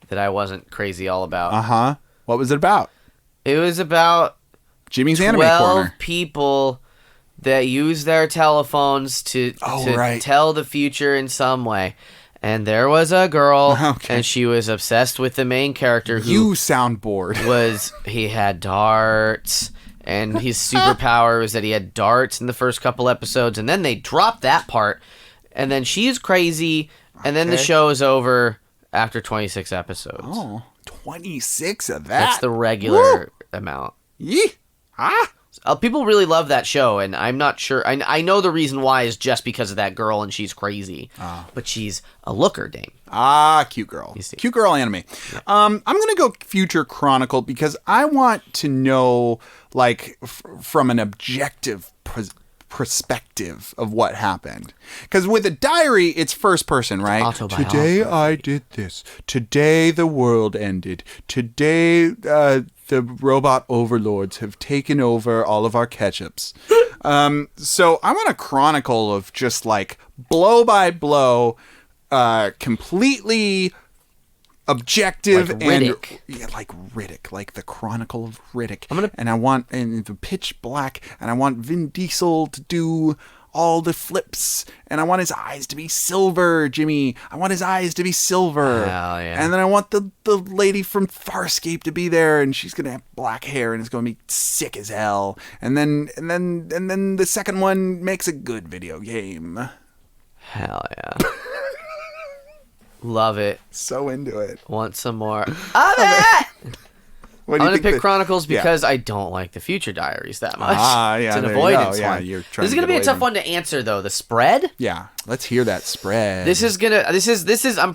that I wasn't crazy all about. Uh-huh. What was it about? It was about Jimmy's Anime 12 Corner. people that use their telephones to right. tell the future in some way. And there was a girl, Okay. and she was obsessed with the main character who You sound bored. he had darts, and his superpower was that he had darts in the first couple episodes, and then they dropped that part, and then she's crazy, and then the Okay. show is over after 26 episodes. Oh, 26 of that. That's the regular amount. Yee. Ah. People really love that show, and I'm not sure. I know the reason why is just because of that girl, and she's crazy. But she's a looker, dang. Ah, cute girl. You see. Cute girl anime. Yeah. I'm going to go Future Chronicle because I want to know, like, from an objective perspective of what happened. Because with a diary, it's first person, right? Autobiography. Today I did this. Today the world ended. Today the robot overlords have taken over all of our ketchups. So I want a chronicle of just like blow by blow, completely objective Like Riddick. and like Riddick, like the Chronicle of Riddick. gonna- And I want in the pitch black, and I want Vin Diesel to do all the flips, and I want his eyes to be silver, Jimmy. I want his eyes to be silver. Hell yeah. And then I want the lady from Farscape to be there, and she's gonna have black hair, and it's gonna be sick as hell. And then the second one makes a good video game. Hell yeah. Love it. So into it. Want some more of it? What do I'm you gonna think pick Chronicles yeah. because I don't like the Future Diaries that much. Ah, yeah, It's an there you go. avoidance Yeah, one. you're trying This is to gonna get be a away tough from- one to answer though. The spread. Yeah, let's hear that spread. This is I'm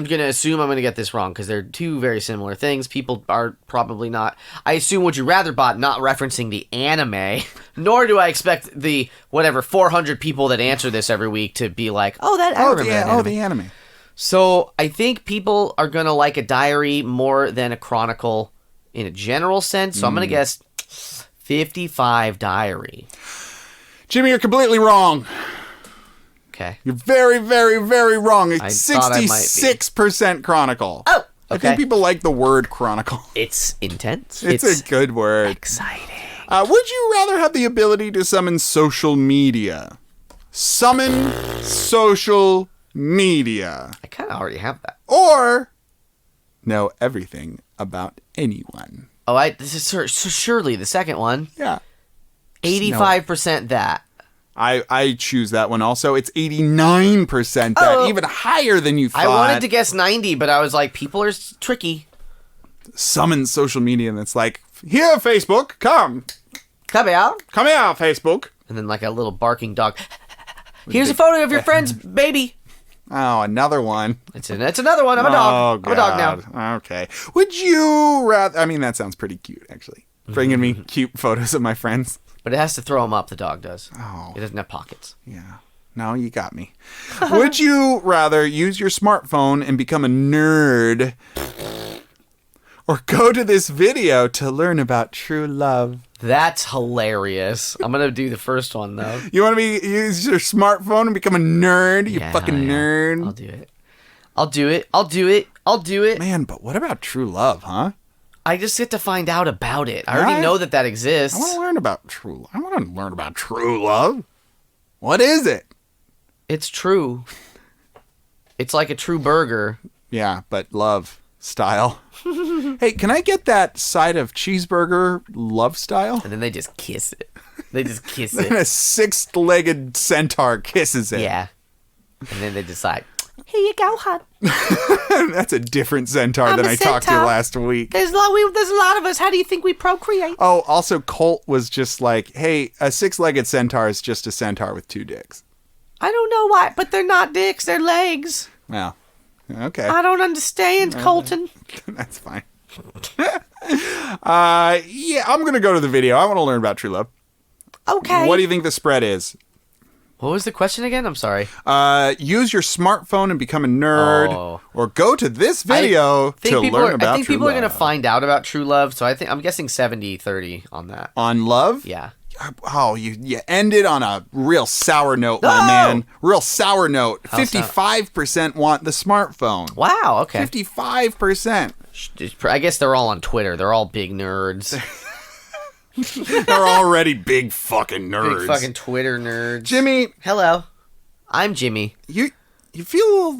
gonna assume I'm gonna get this wrong because they're two very similar things. People are probably not. I assume Would You Rather bot not referencing the anime, nor do I expect the whatever 400 people that answer this every week to be like, oh, I remember that anime. the anime. So I think people are gonna like a diary more than a chronicle in a general sense. So I'm gonna guess 55 diary. Jimmy, you're completely wrong. Okay. You're very, very, very wrong. It's thought I might be. 66% chronicle. Oh, I okay. think people like the word chronicle. It's intense. It's a good word. exciting. Would you rather have the ability to summon social media? Summon social media. I kind of already have that. Or know everything about anyone. Oh, this is surely the second one. Yeah. 85% that. I choose that one also. It's 89% that. Oh. Even higher than you thought. I wanted to guess 90, but I was like, people are tricky. Summon social media, and it's like, here, Facebook, come. Come out. Come here, Facebook. And then like a little barking dog. Here's a photo of your friend's baby. Oh, another one. It's another one. I'm a dog. Oh, I'm a dog now. God. Okay. Would you rather... I mean, that sounds pretty cute, actually. Bringing me cute photos of my friends. But it has to throw him up, the dog does. Oh. It doesn't have pockets. Yeah. No, you got me. Would you rather use your smartphone and become a nerd, or go to this video to learn about true love? That's hilarious. I'm going to do the first one, though. You want to use your smartphone and become a nerd? You Yeah, fucking yeah. nerd. I'll do it. I'll do it. I'll do it. I'll do it. Man, but what about true love, huh? I just get to find out about it. I already Right? know that exists. I want to learn about true love. What is it? It's true. It's like a true burger. Yeah, but love style. Hey, can I get that side of cheeseburger love style? And then they just kiss it. They just kiss And it. a six-legged centaur kisses it. Yeah. And then they decide, here you go, hon. That's a different centaur I'm than a I talked to centaur. last week. There's a lot of us. How do you think we procreate? Oh, also Colt was just like, hey, a six-legged centaur is just a centaur with two dicks. I don't know why, but they're not dicks. They're legs. Well, okay. I don't understand, Colton. That's fine. Yeah, I'm going to go to the video. I want to learn about true love. Okay. What do you think the spread is? What was the question again? I'm sorry. Use your smartphone and become a nerd, Oh. or go to this video to learn about I think true people are love. going to find out about true love, so I'm guessing 70-30 on that. On love? Yeah. Oh, you ended on a real sour note, my No! man. Real sour note. How's that? 55% want the smartphone. Wow, okay. 55%. I guess they're all on Twitter. They're all big nerds. They're already big fucking nerds. Big fucking Twitter nerds. Jimmy, Hello. I'm Jimmy. you feel a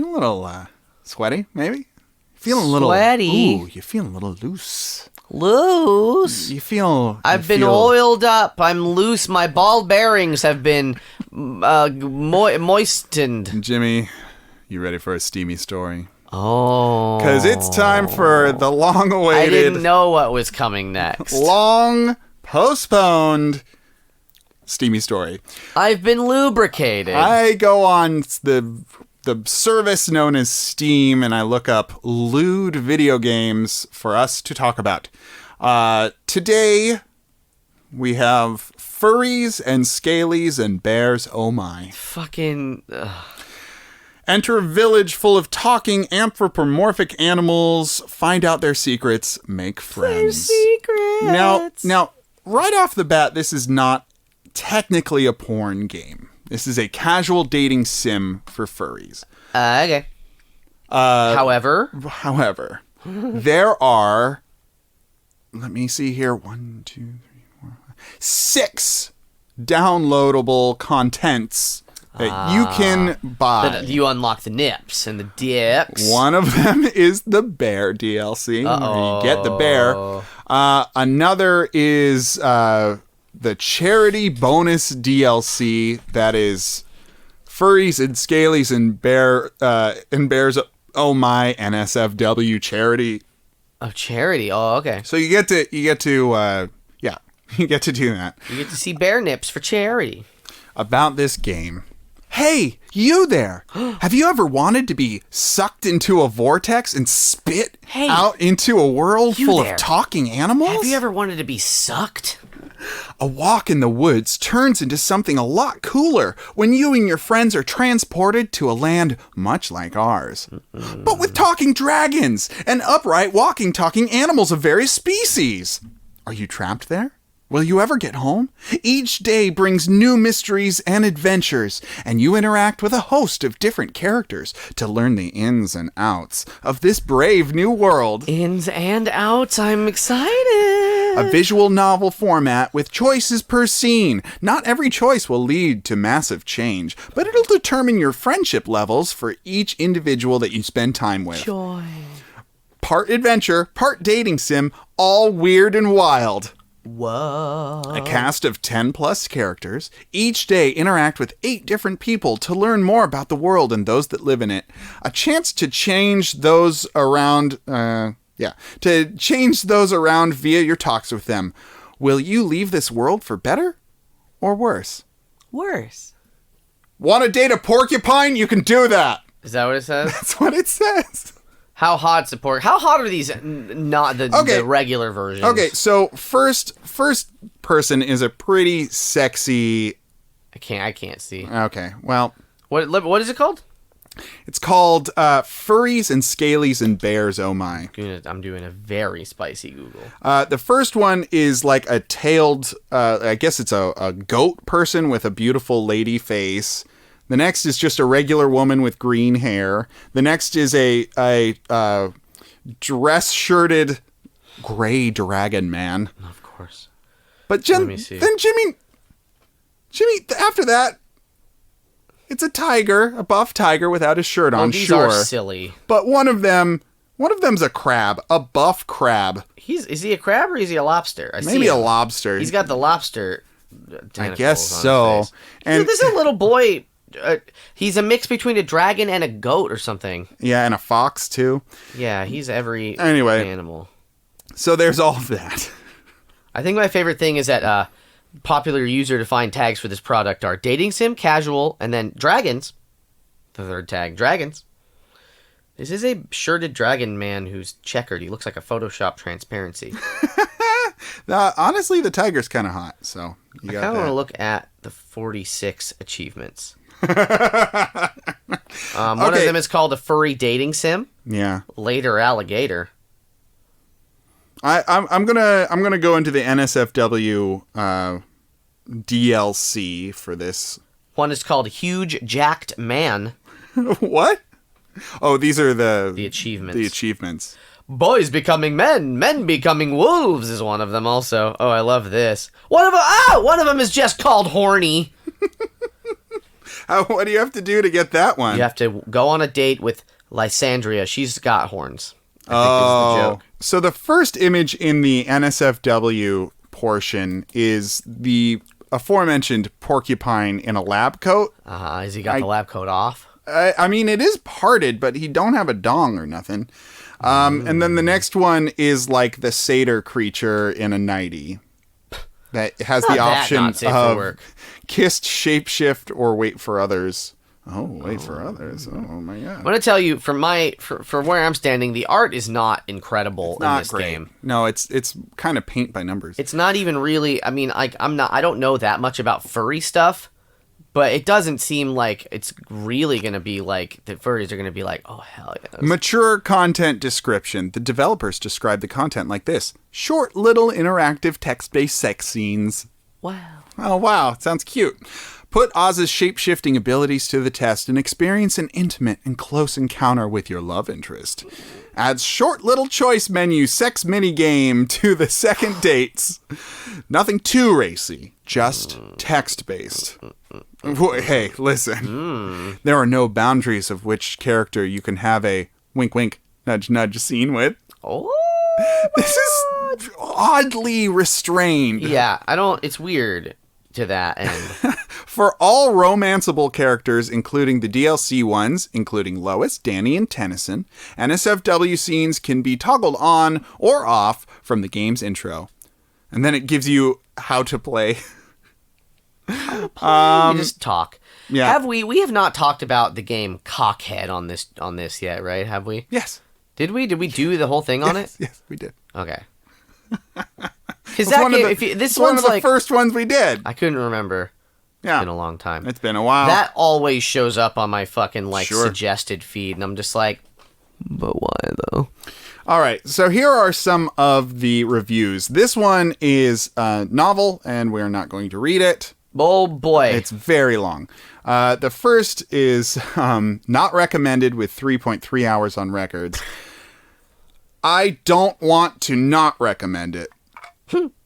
little sweaty, maybe? Feeling a little Sweaty? Ooh, you feel a little loose. Loose. You feel I've been oiled up. I'm loose. My ball bearings have been moistened. Jimmy, you ready for a steamy story? Oh. Because it's time for the I long-awaited, didn't know what was coming next. long postponed steamy story. I've been lubricated. I go on the service known as Steam, and I look up lewd video games for us to talk about. Today, We have furries and scalies and bears. Oh my. Fucking... Enter a village full of talking anthropomorphic animals. Find out their secrets. Make friends. secrets. Now, right off the bat, this is not technically a porn game. This is a casual dating sim for furries. Okay. However, there are, let me see here, 1, 2, 3, 4, 5, 6 downloadable contents that you can buy. you unlock the nips and the dicks. One of them is the bear DLC. Uh-oh. You get the bear. Another is the charity bonus DLC that is furries and scalies and bears. Oh my, NSFW charity. Oh, charity. Oh, okay. So you get to you get to do that. You get to see bear nips for charity. About this game. Hey, you there! Have you ever wanted to be sucked into a vortex and spit out into a world full of talking animals? Have you ever wanted to be sucked? A walk in the woods turns into something a lot cooler when you and your friends are transported to a land much like ours. But with talking dragons and upright walking talking animals of various species. Are you trapped there? Will you ever get home? Each day brings new mysteries and adventures, and you interact with a host of different characters to learn the ins and outs of this brave new world. Ins and outs, I'm excited. A visual novel format with choices per scene. Not every choice will lead to massive change, but it'll determine your friendship levels for each individual that you spend time with. Joy. Part adventure, part dating sim, all weird and wild. Whoa. A cast of 10 plus characters. Each day interact with 8 different people to learn more about the world and those that live in it. A chance to change those around, via your talks with them. Will you leave this world for better or worse? Worse. Want to date a porcupine? You can do that. Is that what it says? That's what it says. How hot's the pork? How hot are these? Not the regular versions. Okay, so first person is a pretty sexy. I can't see. Okay, well, what is it called? It's called Furries and Scalies and Bears. Oh my! I'm doing a very spicy Google. The first one is like a tailed. I guess it's a goat person with a beautiful lady face. The next is just a regular woman with green hair. The next is a dress-shirted gray dragon man. Of course. But then Jimmy, after that, it's a tiger, a buff tiger without his shirt on. These sure, are silly. But one of them's a crab, a buff crab. Is he a crab or is he a lobster? Maybe a lobster. He's got the lobster tentacles I guess on so. his face. And this is a little boy. He's a mix between a dragon and a goat or something. Yeah, and a fox too. Yeah, he's every animal. So there's all of that. I think my favorite thing is that popular user-defined tags for this product are dating sim, casual, and then dragons. The third tag, dragons. This is a shirted dragon man who's checkered. He looks like a Photoshop transparency. Honestly, the tiger's kind of hot, so I kind of want to look at the 46 achievements. One of them is called a furry dating sim. Yeah. Later alligator. I'm gonna go into the NSFW DLC for this. One is called Huge Jacked Man. What? Oh, these are the achievements. The achievements. Boys becoming men, men becoming wolves is one of them also. Oh, I love this. One of them is just called horny. What do you have to do to get that one? You have to go on a date with Lysandria. She's got horns. I think is the joke. So the first image in the NSFW portion is the aforementioned porcupine in a lab coat. Has he got the lab coat off? I mean, it is parted, but he don't have a dong or nothing. And then the next one is like the satyr creature in a nightie that has the option of kissed, shapeshift, or wait for others. Oh, wait for others. Oh my god. I'm gonna tell you, for where I'm standing, the art is not incredible in Not this great. game. No, it's kind of paint by numbers. It's not even really. I mean, I don't know that much about furry stuff, but it doesn't seem like it's really gonna be like the furries are gonna be like, oh hell yes. Mature content description. The developers describe the content like this: short, little, interactive, text-based sex scenes. Wow. Oh wow, sounds cute. Put Oz's shape-shifting abilities to the test and experience an intimate and close encounter with your love interest. Adds short little choice menu sex minigame to the second dates. Nothing too racy, just text-based. Hey, listen. There are no boundaries of which character you can have a wink wink, nudge nudge scene with. Oh. This is oddly restrained. Yeah, it's weird to that end. For all romanceable characters, including the DLC ones, including Lois, Danny, and Tennyson, NSFW scenes can be toggled on or off from the game's intro. And then it gives you how to play. You just talk. Yeah. We have not talked about the game Cockhead on this yet, right? Have we? Yes. Did we do the whole thing on it? Yes, we did. Okay. Because It's that one of game, the- this it's one one's of the like first ones we did. I couldn't remember. Yeah. It's been a long time. It's been a while. That always shows up on my fucking Sure. suggested feed, and I'm just like, but why though? All right, so here are some of the reviews. This one is a novel, and we're not going to read it. Oh boy. It's very long. The first is not recommended with 3.3 hours on records. I don't want to not recommend it.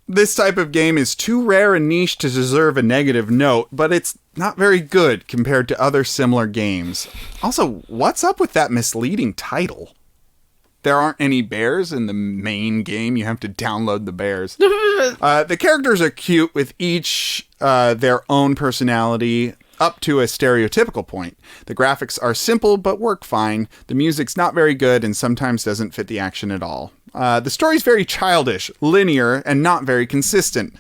This type of game is too rare and niche to deserve a negative note, but it's not very good compared to other similar games. Also, what's up with that misleading title? There aren't any bears in the main game. You have to download the bears. The characters are cute with each their own personality up to a stereotypical point. The graphics are simple but work fine. The music's not very good and sometimes doesn't fit the action at all. The story's very childish, linear, and not very consistent.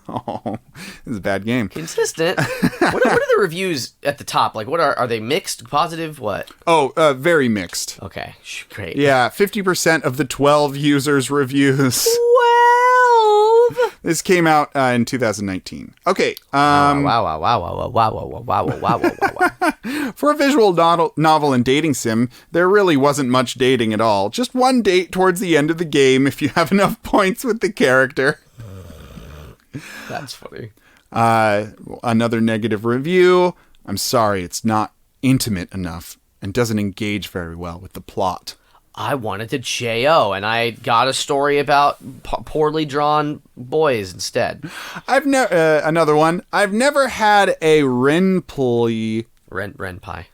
Oh, this is a bad game. Consistent. What are the reviews at the top? Like, what are they mixed, positive, what? Oh, very mixed. Okay, great. Yeah, 50% of the 12 users' reviews. 12. This came out in 2019. Okay. Wow. For a visual novel and dating sim, there really wasn't much dating at all. Just one date towards the end of the game if you have enough points with the character. That's funny. Another negative review. I'm sorry, it's not intimate enough and doesn't engage very well with the plot. I wanted to J.O., and I got a story about poorly drawn boys instead. Another one. I've never had a Renply. Renpy.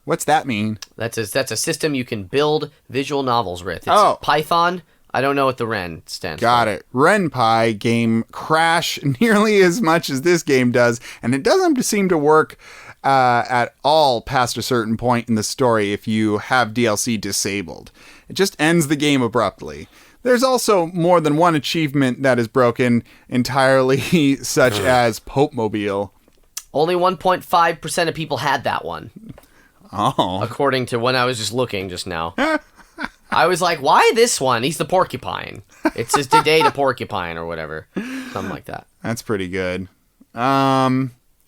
What's that mean? That's a system you can build visual novels with. It's Oh. Python. I don't know what the Ren stands for. Got it. Renpy game crash nearly as much as this game does, and it doesn't seem to work at all past a certain point in the story if you have DLC disabled. It just ends the game abruptly. There's also more than one achievement that is broken entirely, such as Pope Mobile. Only 1.5% of people had that one, Oh. according to when I was just looking just now. I was like, why this one? He's the porcupine. It's just today to porcupine or whatever. Something like that. That's pretty good.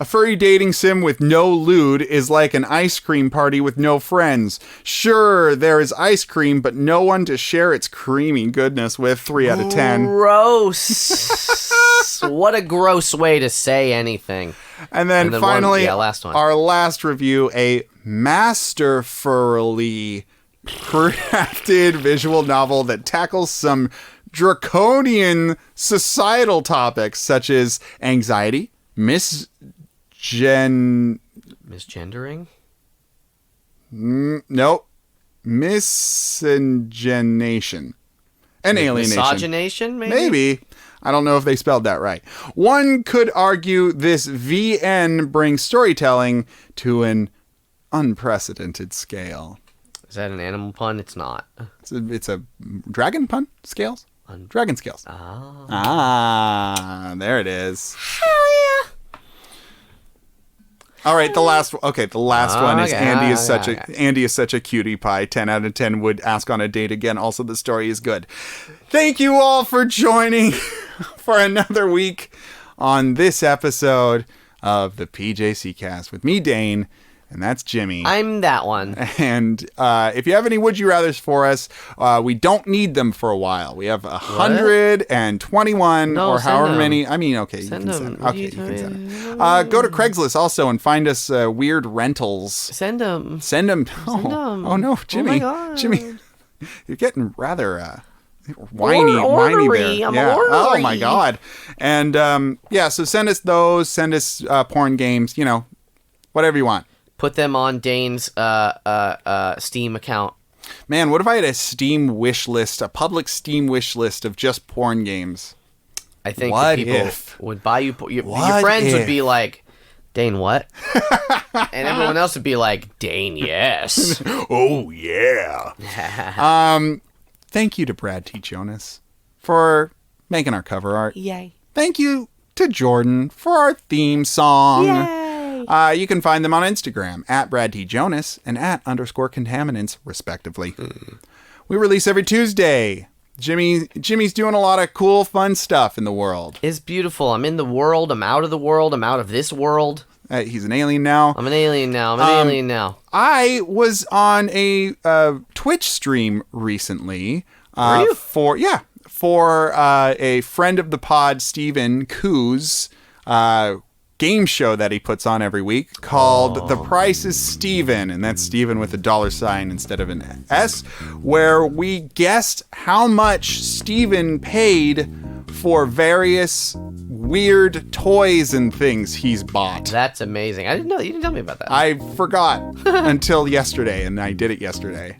A furry dating sim with no lewd is like an ice cream party with no friends. Sure, there is ice cream, but no one to share its creamy goodness with. 3 out of 10. Gross. What a gross way to say anything. And then finally, last one. our last review, a masterfully crafted visual novel that tackles some draconian societal topics such as anxiety, Misgendering? Nope. Miscegenation. And alienation. Misogynation, maybe? Maybe. I don't know if they spelled that right. One could argue this VN brings storytelling to an unprecedented scale. Is that an animal pun? It's not. It's a dragon pun? Scales? Dragon scales. Oh. Ah, there it is. Hell yeah. All right, the last one. Okay, the last one is Okay, Andy is such a cutie pie. 10 out of 10 would ask on a date again. Also, the story is good. Thank you all for joining for another week on this episode of the PJC Cast with me, Dane, and that's Jimmy. I'm that one. And if you have any Would You Rathers for us, we don't need them for a while. We have 121 or however many. I mean, okay, you can send them. Okay, you can send them. Go to Craigslist also and find us weird rentals. Send them. Send them. Oh no, Jimmy. Oh my God. Jimmy, you're getting rather whiny there. I'm ornery. Oh my God. And so send us those. Send us porn games. Whatever you want. Put them on Dane's Steam account. Man, what if I had a Steam wish list, a public Steam wish list of just porn games? I think the people would buy you. Your friends would be like, Dane, what? And everyone else would be like, Dane, yes. Oh, yeah. Thank you to Brad T. Jonas for making our cover art. Yay. Thank you to Jordan for our theme song. Yay. You can find them on Instagram at Brad T. Jonas and at _contaminants, respectively. We release every Tuesday. Jimmy's doing a lot of cool, fun stuff in the world. It's beautiful. I'm in the world. I'm out of the world. I'm out of this world. He's an alien now. I'm an alien now. I was on a Twitch stream recently. Were you? For a friend of the pod, Steven Koo's game show that he puts on every week called The Price is Steven, and that's Steven with a $ instead of an S, where we guessed how much Steven paid for various weird toys and things he's bought. That's amazing. I didn't know. You didn't tell me about that. I forgot until yesterday, and I did it yesterday.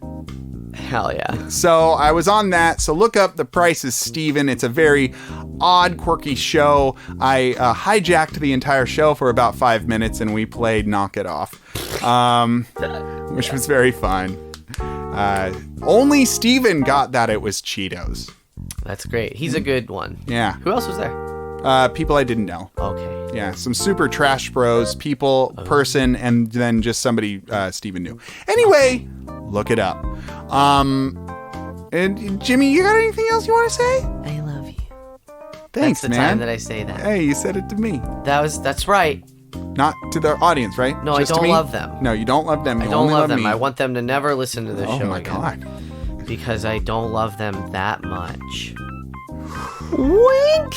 Hell yeah. So I was on that. So look up The Price is Steven. It's a very odd, quirky show. I hijacked the entire show for about 5 minutes, and we played Knock It Off, which was very fun. Only Steven got that it was Cheetos. That's great. He's a good one. Yeah. Who else was there? People I didn't know. Okay. Yeah, some super trash bros, person, and then just somebody Steven knew. Anyway, look it up. And Jimmy, you got anything else you want to say? I love you. Thanks, That's the man. time that I say that. Hey, you said it to me. That's right. Not to the audience, right? No, just I to don't me? love them. No, you don't love them. You I don't only love them. me. I want them to never listen to this show Oh my again. God. Because I don't love them that much. Wink!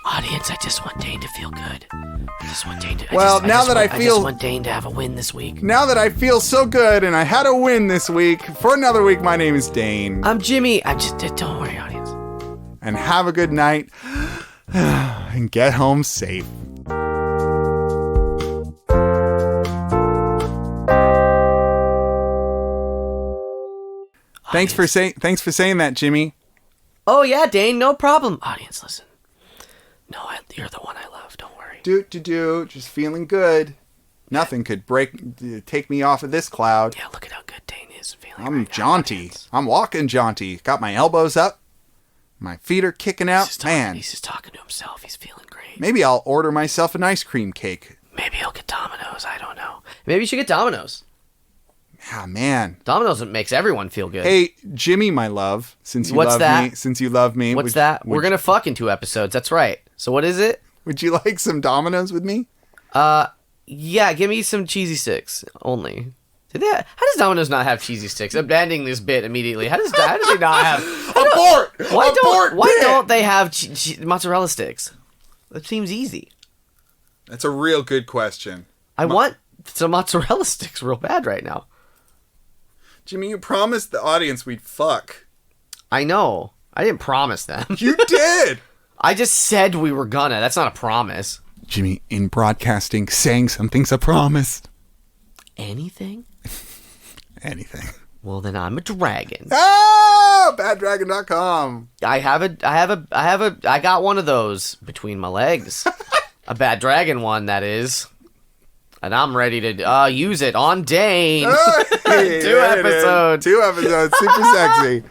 Audience, I just want Dane to feel good. I just want Dane to... I just want Dane to have a win this week. Now that I feel so good and I had a win this week, for another week, my name is Dane. I'm Jimmy. Don't worry, audience. And have a good night. And get home safe. Thanks for saying that, Jimmy. Oh yeah, Dane, no problem. Audience, listen. No, you're the one I love. Don't worry. Just feeling good. Nothing could take me off of this cloud. Yeah, look at how good Dane is feeling. I'm right jaunty. Now, I'm walking jaunty. Got my elbows up. My feet are kicking out. He's just talking to himself. He's feeling great. Maybe I'll order myself an ice cream cake. Maybe he'll get Domino's. I don't know. Maybe you should get Domino's. Ah, man. Domino's makes everyone feel good. Hey, Jimmy, my love, since you love me. What's that? We're going to fuck in 2 episodes. That's right. So what is it? Would you like some Domino's with me? Yeah, give me some cheesy sticks only. How does Domino's not have cheesy sticks? Abandoning this bit immediately. How does they not have... Abort! Why don't they have mozzarella sticks? That seems easy. That's a real good question. I want some mozzarella sticks real bad right now. Jimmy, you promised the audience we'd fuck. I know. I didn't promise them. You did! I just said we were gonna. That's not a promise. Jimmy, in broadcasting, saying something's a promise. Anything? Anything. Well, then I'm a dragon. Oh, baddragon.com. I got one of those between my legs. A bad dragon one, that is. And I'm ready to use it on Dane. Hey, 2 episodes. 2 episodes. Super sexy.